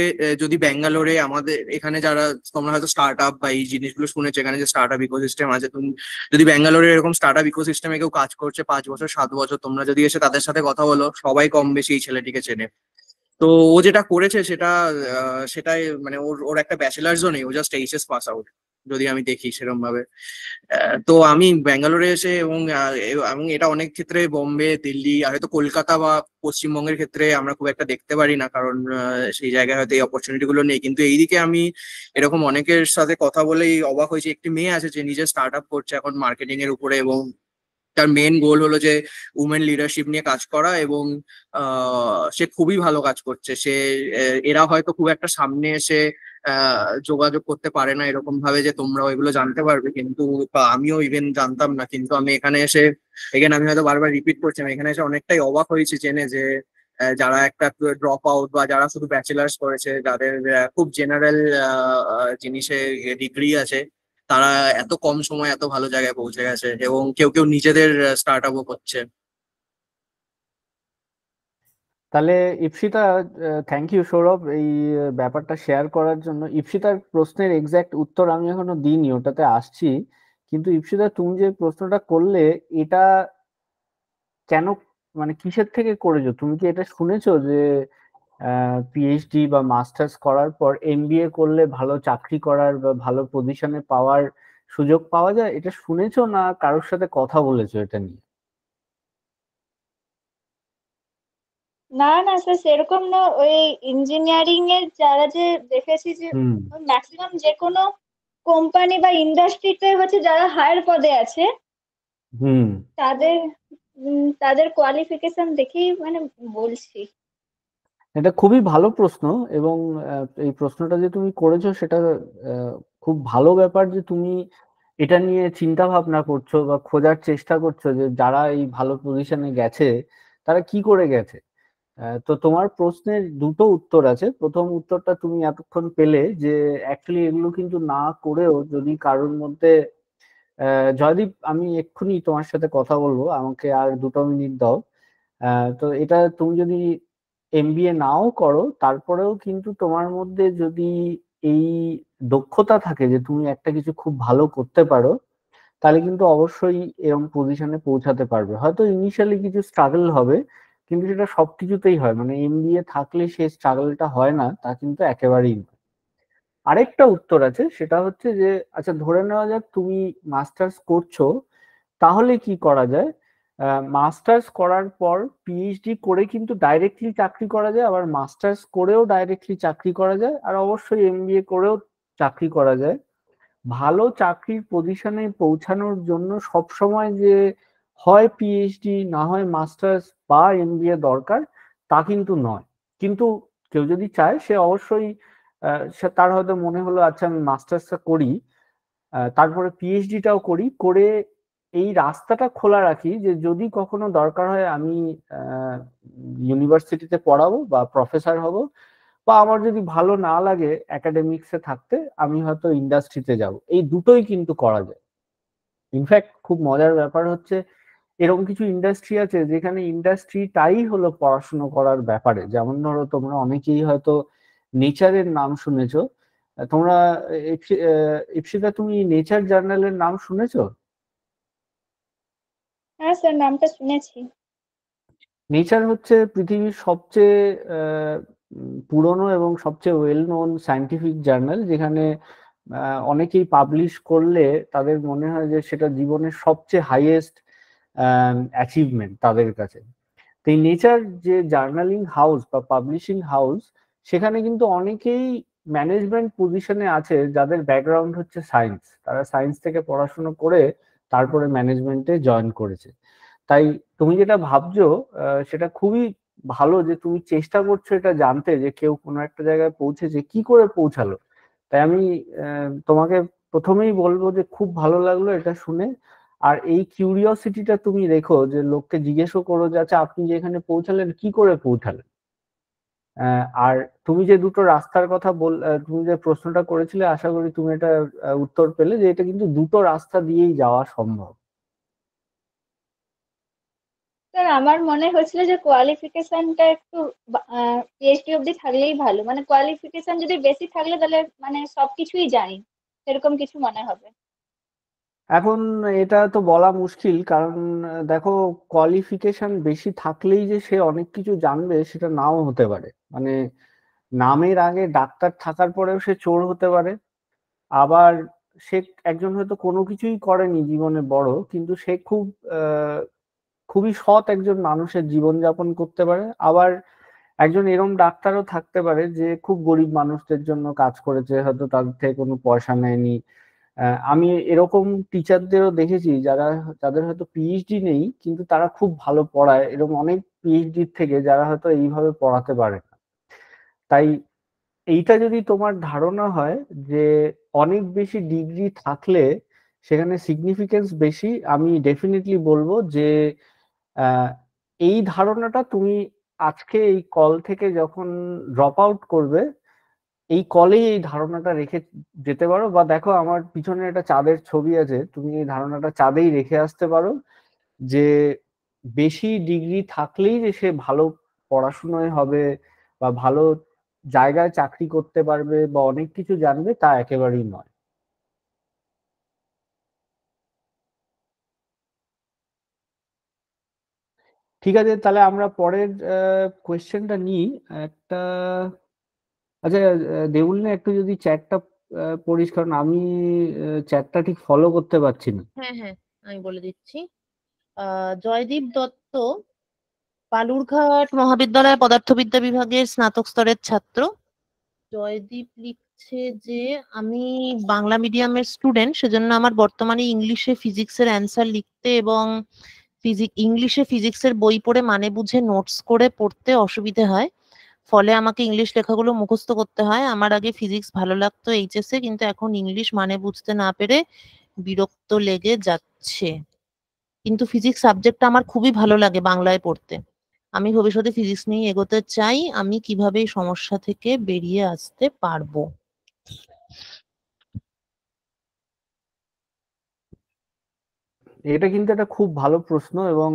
যদি ব্যাঙ্গালোরে আমাদের এখানে যারা, তোমরা হয়তো স্টার্ট আপ বা এই জিনিসগুলো শুনেছো, এখানে যে স্টার্ট আপ ইকোসিস্টেম আছে, তুমি যদি ব্যাঙ্গালোরে এরকম স্টার্ট আপ ইকোসিস্টেমে কেউ কাজ করছে 5 বছর 7 বছর, তোমরা যদি এসে তাদের সাথে কথা বলো, সবাই কম বেশি এই ছেলেটিকে চেনে। তো ও যেটা করেছে সেটাই মানে ওর ওর একটা ব্যাচেলার্সও নেই, ও জাস্ট এইচএস পাস আউট, যদি আমি দেখি সেরকম ভাবে। তো আমি ব্যাঙ্গালোরে এসে এবং এটা অনেক ক্ষেত্রে বোম্বে, দিল্লি আর হয়তো কলকাতা বা পশ্চিমবঙ্গের ক্ষেত্রে আমরা খুব একটা দেখতে পারি না, কারণ সেই জায়গায় হয়তো এই অপরচুনিটি গুলো নেই। কিন্তু এইদিকে আমি এরকম অনেকের সাথে কথা বলেই অবাক হয়েছি। একটি মেয়ে আছে যে নিজে স্টার্ট আপ করছে এখন মার্কেটিং এর উপরে, এবং তার মেন গোল হলো যে উমেন লিডারশিপ নিয়ে কাজ করা, এবং সে খুবই ভালো কাজ করছে। এরা হয়তো খুব একটা সামনে এসে যোগাযোগ করতে পারে না এরকম ভাবে যে তোমরা এগুলো জানতে পারবে, কিন্তু বা আমিও ইভেন জানতাম না। কিন্তু আমি এখানে এসে, এখানে আমি হয়তো বারবার রিপিট করছি, আমি এখানে এসে অনেকটাই অবাক হয়েছি জেনে যে যারা একটা ড্রপ আউট বা যারা শুধু ব্যাচেলার্স করেছে, যাদের খুব জেনারেল জিনিসে ডিগ্রি আছে, তারা এত কম সময় এত ভালো জায়গায় পৌঁছে গেছে, এবং কেউ কেউ নিজেদের স্টার্ট আপও করছে। তাহলে ইপসিতা, থ্যাংক ইউ সৌরভ এই ব্যাপারটা শেয়ার করার জন্য। ইপসিতার প্রশ্নের এক্সাক্ট উত্তর আমি এখনো দিইনি, ওটাতে আসছি। কিন্তু ইপসিতা, তুমি যে প্রশ্নটা করলে, এটা কেন, মানে কিসের থেকে করেছো? তুমি কি এটা শুনেছো যে পিএইচডি বা মাস্টার্স করার পর এমবিএ করলে ভালো চাকরি করার বা ভালো পজিশনে পাওয়ার সুযোগ পাওয়া যায়? এটা শুনেছো না কারোর সাথে কথা বলেছো এটা নিয়ে? না না স্যার, সেরকম না। ওই ইঞ্জিনিয়ারিং এর যারা যে দেখেছি যে হুম ম্যাক্সিমাম যে কোনো কোম্পানি বা ইন্ডাস্ট্রিতে হচ্ছে যারা হায়ার পদে আছে, হুম তাদের তাদের কোয়ালিফিকেশন দেখেই মানে বলছি। এটা খুবই ভালো প্রশ্ন। এবং এই প্রশ্নটা যে তুমি করেছো সেটা খুব ভালো ব্যাপার যে তুমি এটা নিয়ে চিন্তা ভাবনা করছো বা খোঁজার চেষ্টা করছো যে যারা এই ভালো পজিশনে গেছে তারা কি করে গেছে। তো তোমার প্রশ্নের দুটো উত্তর আছে। প্রথম উত্তরটা তুমি এতক্ষণ পেলে, যে অ্যাকচুয়ালি এগুলো কিন্তু না করেও যদি কারোর মধ্যে জয়দীপ, আমি এক্ষুনি তোমার সাথে কথা বলবো, আমাকে আর 2 মিনিট দাও। তো এটা তুমি যদি এমবিএ নাও করো, তারপরেও কিন্তু তোমার মধ্যে যদি এই দক্ষতা থাকে যে তুমি একটা কিছু খুব ভালো করতে পারো, তাহলে কিন্তু অবশ্যই এরকম পজিশনে পৌঁছাতে পারবে। হয়তো ইনিশিয়ালি কিছু স্ট্রাগল হবে, কিন্তু সেটা সবকিছুতেই হয়, মানে এমবিএ থাকলে সেই স্ট্রাগলটা হয় না তা কিন্তু একেবারেই নয়। আরেকটা উত্তর আছে, সেটা হচ্ছে যে আচ্ছা ধরে নেওয়া যাক তুমি মাস্টার্স করছো, তাহলে কি করা যায়? মাস্টার্স করার পর পিএইচডি করে কিন্তু ডাইরেক্টলি চাকরি করা যায়, আবার মাস্টার্স করেও ডাইরেক্টলি চাকরি করা যায়, আর অবশ্যই এমবিএ করেও চাকরি করা যায়। ভালো চাকরির পজিশনে পৌঁছানোর জন্য সবসময় যে হয় পিএইচডি না হয় মাস্টার্স বা এমবিএ দরকার, তা কিন্তু নয়। কিন্তু কেউ যদি চায় সে অবশ্যই সে তার হয়তো মনে হলো আচ্ছা আমি মাস্টার্সটা করি, তারপরে পিএইচডিটাও করি, করে এই রাস্তাটা খোলা রাখি যে যদি কখনো দরকার হয় আমি ইউনিভার্সিটিতে পড়াবো বা প্রফেসর হব, বা আমার যদি ভালো না লাগে একাডেমিক্সে থাকতে, আমি হয়তো ইন্ডাস্ট্রিতে যাব। এই দুটোই কিন্তু করা যায়। ইনফ্যাক্ট খুব মজার ব্যাপার হচ্ছে এরকম কিছু ইন্ডাস্ট্রি আছে যেখানে ইন্ডাস্ট্রিটাই হলো পড়াশুনো করার ব্যাপারে। যেমন ধরো তোমরা অনেকেই হয়তো নেচারের নাম শুনেছো। তোমরা ইপসিতা, তুমি নেচার জার্নালের নাম শুনেছো? হ্যাঁ স্যার, নামটা শুনেছি। নেচার হচ্ছে পৃথিবীর সবচেয়ে পুরনো এবং সবচেয়ে ওয়েল নোন সায়েন্টিফিক জার্নাল, যেখানে অনেকেই পাবলিশ করলে তাদের মনে হয় যে সেটা জীবনের সবচেয়ে হাইয়েস্ট অ্যাচিভমেন্ট তাদের কাছে। তো এই নেচার যে জার্নালিং হাউস বা পাবলিশিং হাউস, সেখানে কিন্তু অনেকেই ম্যানেজমেন্ট পজিশনে আছে যাদের ব্যাকগ্রাউন্ড হচ্ছে সায়েন্স, তারা সায়েন্স থেকে পড়াশোনা করে তারপরে ম্যানেজমেন্টে জয়েন করেছে। তাই তুমি যেটা ভাবছো সেটা খুবই ভালো যে তুমি চেষ্টা করছো এটা জানতে যে কেউ কোনো একটা জায়গায় পৌঁছেছে, কি করে পৌঁছালো। তাই আমি তোমাকে প্রথমেই বলবো যে খুব ভালো লাগলো এটা শুনে। আর এই কিউরিওসিটিটা তুমি রেখো, যে লোককে জিজ্ঞেসও করো যে আচ্ছা আপনি যে এখানে পৌঁছালেন কি করে পৌঁছালেন। আর তুমি যে দুটো রাস্তার কথা তুমি যে প্রশ্নটা করেছিলে, আশা করি তুমি এটা উত্তর পেলে যে এটা কিন্তু দুটো রাস্তা দিয়েই যাওয়া সম্ভব। স্যার আমার মনে হচ্ছিল যে কোয়ালিফিকেশনটা একটু পিএইচডি অবধি থাকলেই ভালো, মানে কোয়ালিফিকেশন যদি বেশি থাকলে তাহলে মানে সবকিছুই জানি, সেরকম কিছু মনে হবে। এখন এটা তো বলা মুশকিল, কারণ দেখো কোয়ালিফিকেশন বেশি থাকলেই যে সে অনেক কিছু জানবে সেটা নাও হতে পারে। মানে নামের আগে ডাক্তার থাকার পরেও সে চোর হতে পারে। আবার সে একজন হয়তো কোনো কিছুই করেনি জীবনে বড়, কিন্তু সে খুবই সৎ একজন মানুষের জীবনযাপন করতে পারে। আবার একজন এরম ডাক্তারও থাকতে পারে যে খুব গরিব মানুষদের জন্য কাজ করেছে, হয়তো তাদের থেকে কোনো পয়সা নেয়নি। আমি এরকম টিচারদেরও দেখেছি যাদের হয়তো পিএইচডি নেই, কিন্তু তারা খুব ভালো পড়ায়, এরকম অনেক পিএইচডি থেকে যারা হয়তো এইভাবে পড়াতে পারে না। তাই এইটা যদি তোমার ধারণা হয় যে অনেক বেশি ডিগ্রি থাকলে সেখানে সিগনিফিকেন্স বেশি, আমি ডেফিনেটলি বলবো যে আহ, এই ধারণাটা তুমি আজকে এই কল থেকে যখন ড্রপ আউট করবে, এই কলেই এই ধারণাটা রেখে যেতে পারো। বা দেখো আমার পিছনে একটা চাঁদের ছবি আছে, তুমি এই ধারণাটা চাঁদেই রেখে আসতে পারো যে বেশি ডিগ্রি থাকলেই যে সে ভালো পড়াশোনায় হবে বা ভালো জায়গায় চাকরি করতে পারবে বা অনেক কিছু জানবে, তা একেবারেই নয়। ঠিক আছে, তাহলে আমরা পরের কোয়েশ্চেনটা নিই একটা। আচ্ছা দেউল, একটু যদি চ্যাটটা পড়িস, কারণ আমি চ্যাটটা ঠিক ফলো করতে পারছি না। হ্যাঁ হ্যাঁ, আমি বলে দিচ্ছি। জয়দীপ দত্ত বালুরঘাট মহাবিদ্যালয় পদার্থবিদ্যা বিভাগের স্নাতক স্তরের ছাত্র। জয়দীপ লিখছে যে আমি বাংলা মিডিয়ামের স্টুডেন্ট, সেজন্য আমার বর্তমানে ইংলিশে ফিজিক্সের অ্যান্সার লিখতে এবং ইংলিশে ফিজিক্সের বই পড়ে মানে বুঝে নোটস করে পড়তে অসুবিধে হয়। ফলে আমাকে ইংলিশ লেখাগুলো মুখস্থ করতে হয়। আমার আগে ফিজিক্স ভালো লাগতো এইচএসে, কিন্তু এখন ইংলিশ মানে বুঝতে না পেরে বিরক্ত লেগে যাচ্ছে। কিন্তু ফিজিক্স সাবজেক্টটা আমার খুবই ভালো লাগে বাংলায় পড়তে। আমি ভবিষ্যতে ফিজিক্স নিয়ে এগোতে চাই। আমি কিভাবে এই সমস্যা থেকে বেরিয়ে আসতে পারবো? এটা কিন্তু একটা খুব ভালো প্রশ্ন, এবং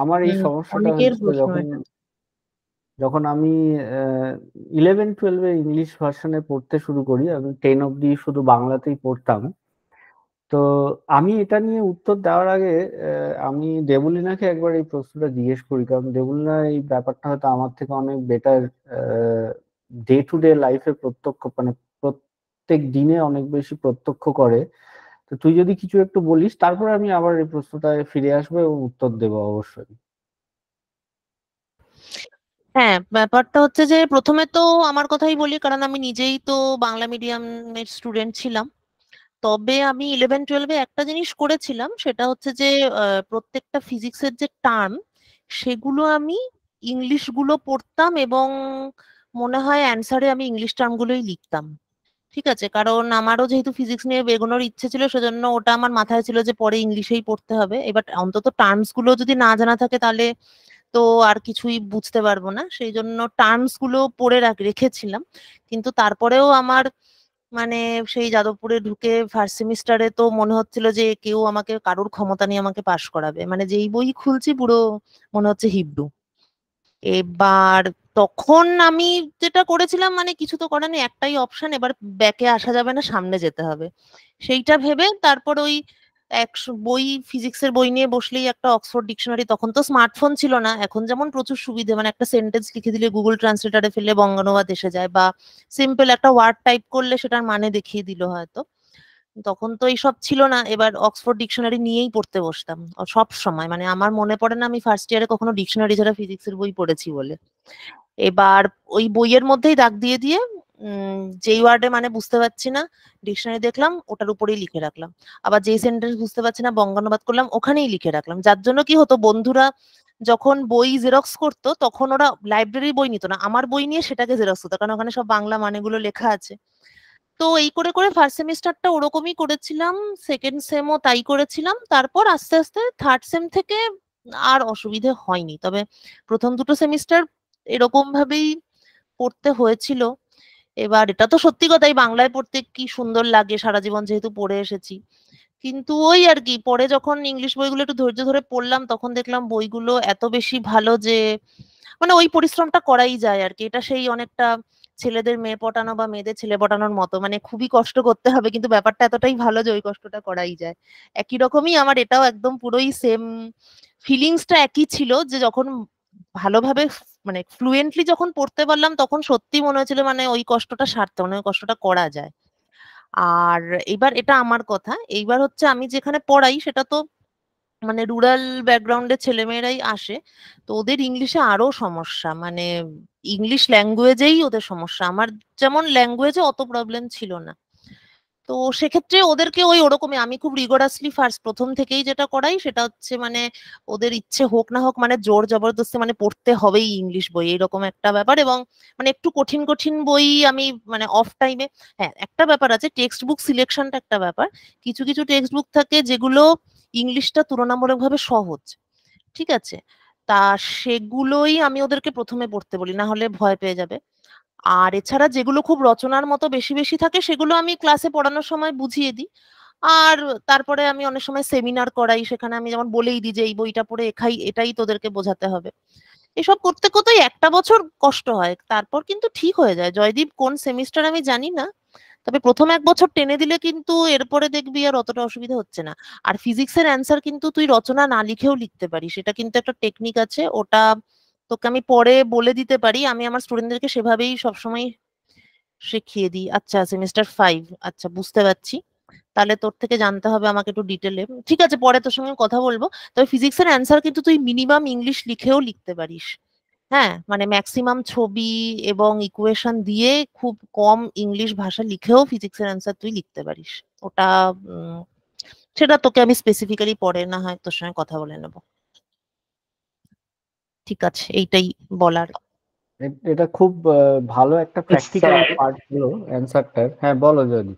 আমার এই সমস্যাটা অনেকের হয়েছিল প্রশ্ন যখন এটা। যখন আমি 11-12 ইংলিশ ভার্সনে পড়তে শুরু করি। আমি 10 অব্দি শুধু বাংলাতেই পড়তাম। তো আমি এটা নিয়ে উত্তর দেওয়ার আগে আমি দেবলীনাকে একবার এই প্রশ্নটা জিজ্ঞেস করি, কারণ দেবলীনা এই ব্যাপারটা হয়তো আমার থেকে অনেক বেটার, ডে টু ডে লাইফে প্রত্যক্ষ, মানে প্রত্যেক দিনে অনেক বেশি প্রত্যক্ষ করে। তো তুই যদি কিছু একটু বলিস, তারপরে আমি আবার এই প্রশ্নটায় ফিরে আসবো এবং উত্তর দেবো অবশ্যই। হ্যাঁ, ব্যাপারটা হচ্ছে যে প্রথমে তো আমার কথাই বলি, কারণ আমি নিজেই তো বাংলা মিডিয়ামের স্টুডেন্ট ছিলাম। তবে আমি 11-12-এ একটা জিনিস করেছিলাম, সেটা হচ্ছে যে প্রত্যেকটা ফিজিক্সের যে টার্ম, সেগুলো আমি ইংলিশ গুলো পড়তাম এবং মনে হয় অ্যান্সারে আমি ইংলিশ টার্মগুলোই লিখতাম। ঠিক আছে, কারণ আমারও যেহেতু ফিজিক্স নিয়ে এগোনোর ইচ্ছে ছিল, সেজন্য ওটা আমার মাথায় ছিল যে পরে ইংলিশেই পড়তে হবে। এবার অন্তত টার্মস গুলো যদি না জানা থাকে তাহলে তো আর কিছুই বুঝতে পারবো না, সেই জন্য টার্মস গুলো পড়ে রেখেছিলাম। কিন্তু তারপরেও আমার মানে সেই যাদবপুরে ঢুকে ফার্স্ট সেমিস্টারে তো মনে হচ্ছিল যে কেউ আমাকে, কারোর ক্ষমতা নিয়ে আমাকে পাশ করাবে। মানে যেই বই খুলছি পুরো মনে হচ্ছে হিব্রু। এবার তখন আমি যেটা করেছিলাম, মানে কিছু তো করার নেই, একটাই অপশন, এবার ব্যাকে আসা যাবে না, সামনে যেতে হবে। সেইটা ভেবে তারপর ওই বই, ফিজিক্সের বই নিয়ে বসলেই একটা অক্সফোর্ড ডিকশনারি, তখন তো স্মার্টফোন ছিল না, এখন যেমন প্রচুর সুবিধে, মানে একটা সেন্টেন্স লিখে দিলে গুগল ট্রান্সলেটারে ফেললে বঙ্গানুবাদ এসে যায়, বা সিম্পল একটা ওয়ার্ড টাইপ করলে সেটার মানে দেখিয়ে দিল হয়তো। তখন তো এইসব ছিল না। এবার অক্সফোর্ড ডিকশনারি নিয়েই পড়তে বসতাম সব সময়। মানে আমার মনে পড়ে না আমি ফার্স্ট ইয়ারে কখনো ডিকশনারি ছাড়া ফিজিক্সের বই পড়েছি বলে। এবার ওই বইয়ের মধ্যেই দাগ দিয়ে দিয়ে যেই ওয়ার্ডে মানে বুঝতে পারছি না, ডিকশনারি দেখলাম, ওটার উপরেই লিখে রাখলাম। আবার যেই সেন্টেন্স বুঝতে পারছি না, বঙ্গানুবাদ করলাম, ওখানেই লিখে রাখলাম। যার জন্য কি হতো, বন্ধুরা যখন বই জেরক্স করতো তখন ওরা লাইব্রেরি বই নিত না, আমার বই নিয়ে সেটাকে জেরক্স করতো, কারণ ওখানে সব বাংলা মানেগুলো লেখা আছে। তো এই করে করে ফার্স্ট সেমিস্টারটা ওরকমই করেছিলাম, সেকেন্ড সেমও তাই করেছিলাম। তারপর আস্তে আস্তে থার্ড সেম থেকে আর অসুবিধে হয়নি, তবে প্রথম দুটো সেমিস্টার এরকম ভাবেই পড়তে হয়েছিল। এবার এটা তো সত্যি কথাই, বাংলায় পড়তে কি সুন্দর লাগে, সারা জীবন যেহেতু পড়ে এসেছি। কিন্তু ওই আর কি, পরে যখন ইংলিশ বইগুলো একটু ধৈর্য ধরে পড়লাম তখন দেখলাম বইগুলো এত বেশি ভালো যে মানে ওই পরিশ্রমটা করাই যায় আর কি। এটা সেই অনেকটা ছেলেদের মেয়ে পটানো বা মেয়েদের ছেলে পটানোর মতো, মানে খুবই কষ্ট করতে হবে কিন্তু ব্যাপারটা এতটাই ভালো যে ওই কষ্টটা করাই যায়। একই রকমই আমার এটাও একদম পুরোই সেম ফিলিংসটা একই ছিল, যে যখন ভালোভাবে মানে ফ্লুয়েন্টলি যখন পড়তে পারলাম তখন সত্যি মনে হয়েছিল মানে ওই কষ্টটা সারতে, মানে ওই কষ্টটা করা যায়। আর এবার এটা আমার কথা, এইবার হচ্ছে আমি যেখানে পড়াই সেটা তো মানে রুরাল ব্যাকগ্রাউন্ডের ছেলেমেয়েরাই আসে, তো ওদের ইংলিশে আরো সমস্যা, মানে ইংলিশ ল্যাঙ্গুয়েজেই ওদের সমস্যা। আমার যেমন ল্যাঙ্গুয়েজে অত প্রবলেম ছিল না। তো সেক্ষেত্রে ওদেরকে ওই ওরকমই আমি খুব রিগোরাসলি ফার্স্ট প্রথম থেকেই যেটা করাই সেটা হচ্ছে মানে ওদের ইচ্ছে হোক না হোক মানে জোর জবরদস্তি মানে পড়তে হবেই ইংলিশ বই, এরকম একটা ব্যাপার। এবং মানে একটু কঠিন কঠিন বই আমি মানে অফ টাইমে, হ্যাঁ একটা ব্যাপার আছে, টেক্সট বুক সিলেকশনটা একটা ব্যাপার। কিছু কিছু টেক্সট বুক থাকে যেগুলো ইংলিশটা তুলনামূলকভাবে সহজ, ঠিক আছে, তা সেগুলোই আমি ওদেরকে প্রথমে পড়তে বলি, না হলে ভয় পেয়ে যাবে। আর এছাড়া যেগুলো খুব রচনার মতো বেশি বেশি থাকে সেগুলো আমি ক্লাসে পড়ানোর সময় বুঝিয়ে দিই। আর তারপরে আমি অনেক সময় সেমিনার করাই, সেখানে আমি যেমন বলেই দিই যে এই বইটা পড়ে এটাই তোদেরকে বোঝাতে হবে। এসব করতে করতেই একটা বছর কষ্ট হয়, তারপর কিন্তু ঠিক হয়ে যায়। জয়দীপ কোন সেমিস্টার আমি জানি না, তবে প্রথম এক বছর টেনে দিলে কিন্তু এরপরে দেখবি আর অতটা অসুবিধা হচ্ছে না। আর ফিজিক্সের অ্যান্সার কিন্তু তুই রচনা না লিখেও লিখতে পারিস, সেটা কিন্তু একটা টেকনিক আছে, ওটা তোকে আমি পরে বলে দিতে পারি। আমি আমার স্টুডেন্টদেরকে সেভাবেই সবসময় শিখিয়ে দিই। আচ্ছা সেমিস্টার 5, আচ্ছা বুঝতে পারছি, তাহলে তোর থেকে জানতে হবে আমাকে একটু ডিটেলে। ঠিক আছে, পরে তোর সঙ্গে কথা বলবো। তবে ফিজিক্সের অ্যান্সার কিন্তু তুই মিনিমাম ইংলিশ লিখেও লিখতে পারিস। হ্যাঁ মানে ম্যাক্সিমাম ছবি এবং ইকুয়েশন দিয়ে খুব কম ইংলিশ ভাষা লিখেও ফিজিক্সের অ্যান্সার তুই লিখতে পারিস। ওটা সেটা তোকে আমি স্পেসিফিক্যালি পরে না হয় তোর সঙ্গে কথা বলে নেবো। ঠিক আছে, এইটাই বলার। এটা খুব ভালো একটা প্র্যাকটিক্যাল স্যার, পার্ট হলো অ্যান্সারটার। হ্যাঁ বলো যদি।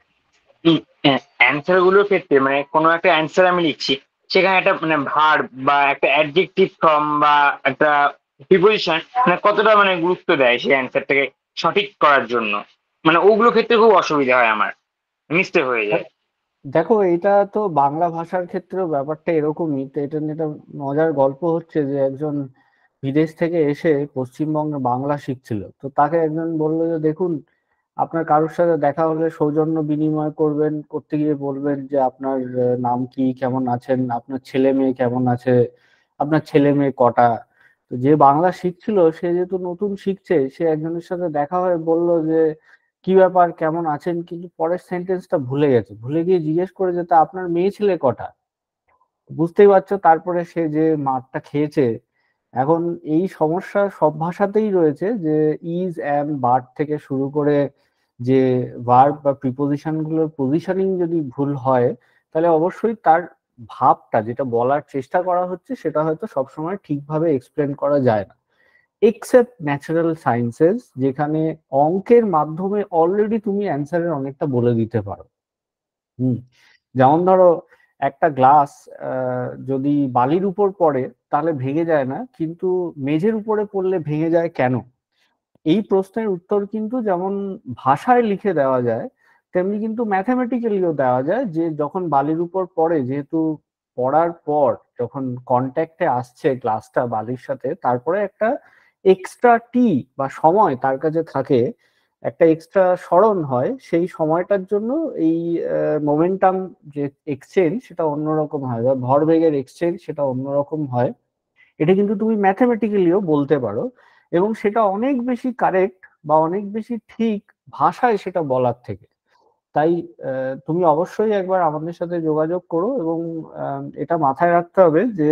অ্যান্সার গুলোর ক্ষেত্রে মানে কোনো একটা অ্যান্সার আমি লিখছি, সেখানে একটা মানে ভার্ব বা একটা অ্যাডজেক্টিভ ফর্ম বা একটা প্রিপোজিশন মানে কতটা মানে গুরুত্ব দেয় সেই অ্যান্সারটাকে সঠিক করার জন্য, মানে ওগুলো ক্ষেত্রে খুব অসুবিধা হয় আমার, মিস্টেক হয়ে যায়। দেখো এটা তো বাংলা ভাষার ক্ষেত্রেও ব্যাপারটা এরকমই। তো এটা নিয়ে একটা মজার গল্প হচ্ছে যে একজন বিদেশ থেকে এসে পশ্চিমবঙ্গে বাংলা শিখছিল। তো তাকে একজন বললো যে দেখুন, আপনার কারোর সাথে দেখা হলে সৌজন্য বিনিময় করবেন, করতে গিয়ে বলবেন যে আপনার নাম কি, কেমন আছেন, আপনার ছেলে মেয়ে কেমন আছে, আপনার ছেলে মেয়ে কটা। তো যে বাংলা শিখছিল সে যেহেতু নতুন শিখছে, সে একজনের সাথে দেখা হয়ে বলল যে কি ব্যাপার কেমন আছেন, কিন্তু পরের সেন্টেন্সটা ভুলে গেছে, ভুলে গিয়ে জিজ্ঞেস করে যে তা আপনার মেয়ে ছেলে কটা। বুঝতেই পারছো তারপরে সে যে মারটা খেয়েছে। এখন এই সমস্যা সব ভাষাতেই রয়েছে, যে ইজ অ্যাম বাট থেকে শুরু করে যে ভার্ব বা প্রিপোজিশন গুলোর পজিশনিং যদি ভুল হয়, তাহলে অবশ্যই তার ভাবটা যেটা বলার চেষ্টা করা হচ্ছে সেটা হয়তো সবসময় ঠিকভাবে এক্সপ্লেন করা যায় না। এক্সেপ্ট ন্যাচারাল সায়েন্সেস, যেখানে অঙ্কের মাধ্যমে অলরেডি তুমি অ্যান্সারের অনেকটা বলে দিতে পারো। হুম, যেমন ধরো একটা গ্লাস যদি বালির উপর পড়ে তাহলে ভেঙে যায় না, কিন্তু মেঝের উপরে পড়লে ভেঙে যায় কেন? এই প্রশ্নের উত্তর কিন্তু যেমন ভাষায় লিখে দেওয়া যায়, তেমনি কিন্তু ম্যাথামেটিক্যালিও দেওয়া যায়। যে যখন বালির উপর পড়ে, যেহেতু পড়ার পর যখন কন্ট্যাক্টে আসছে গ্লাসটা বালির সাথে, তারপরে একটা এক্সট্রা টি বা সময় তার কাছে থাকে, একটা এক্সট্রা সরণ হয়, সেই সময়টার জন্য এই মোমেন্টাম যে এক্সচেঞ্জ সেটা অন্যরকম হয়, বা ভরবেগের এক্সচেঞ্জ সেটা অন্যরকম হয়। এটা কিন্তু তুমি ম্যাথামেটিক্যালিও বলতে পারো, এবং সেটা অনেক বেশি কারেক্ট বা অনেক বেশি ঠিক ভাষায় সেটা বলার থেকে। তাই তুমি অবশ্যই একবার আমাদের সাথে যোগাযোগ করো, এবং এটা মাথায় রাখতে হবে যে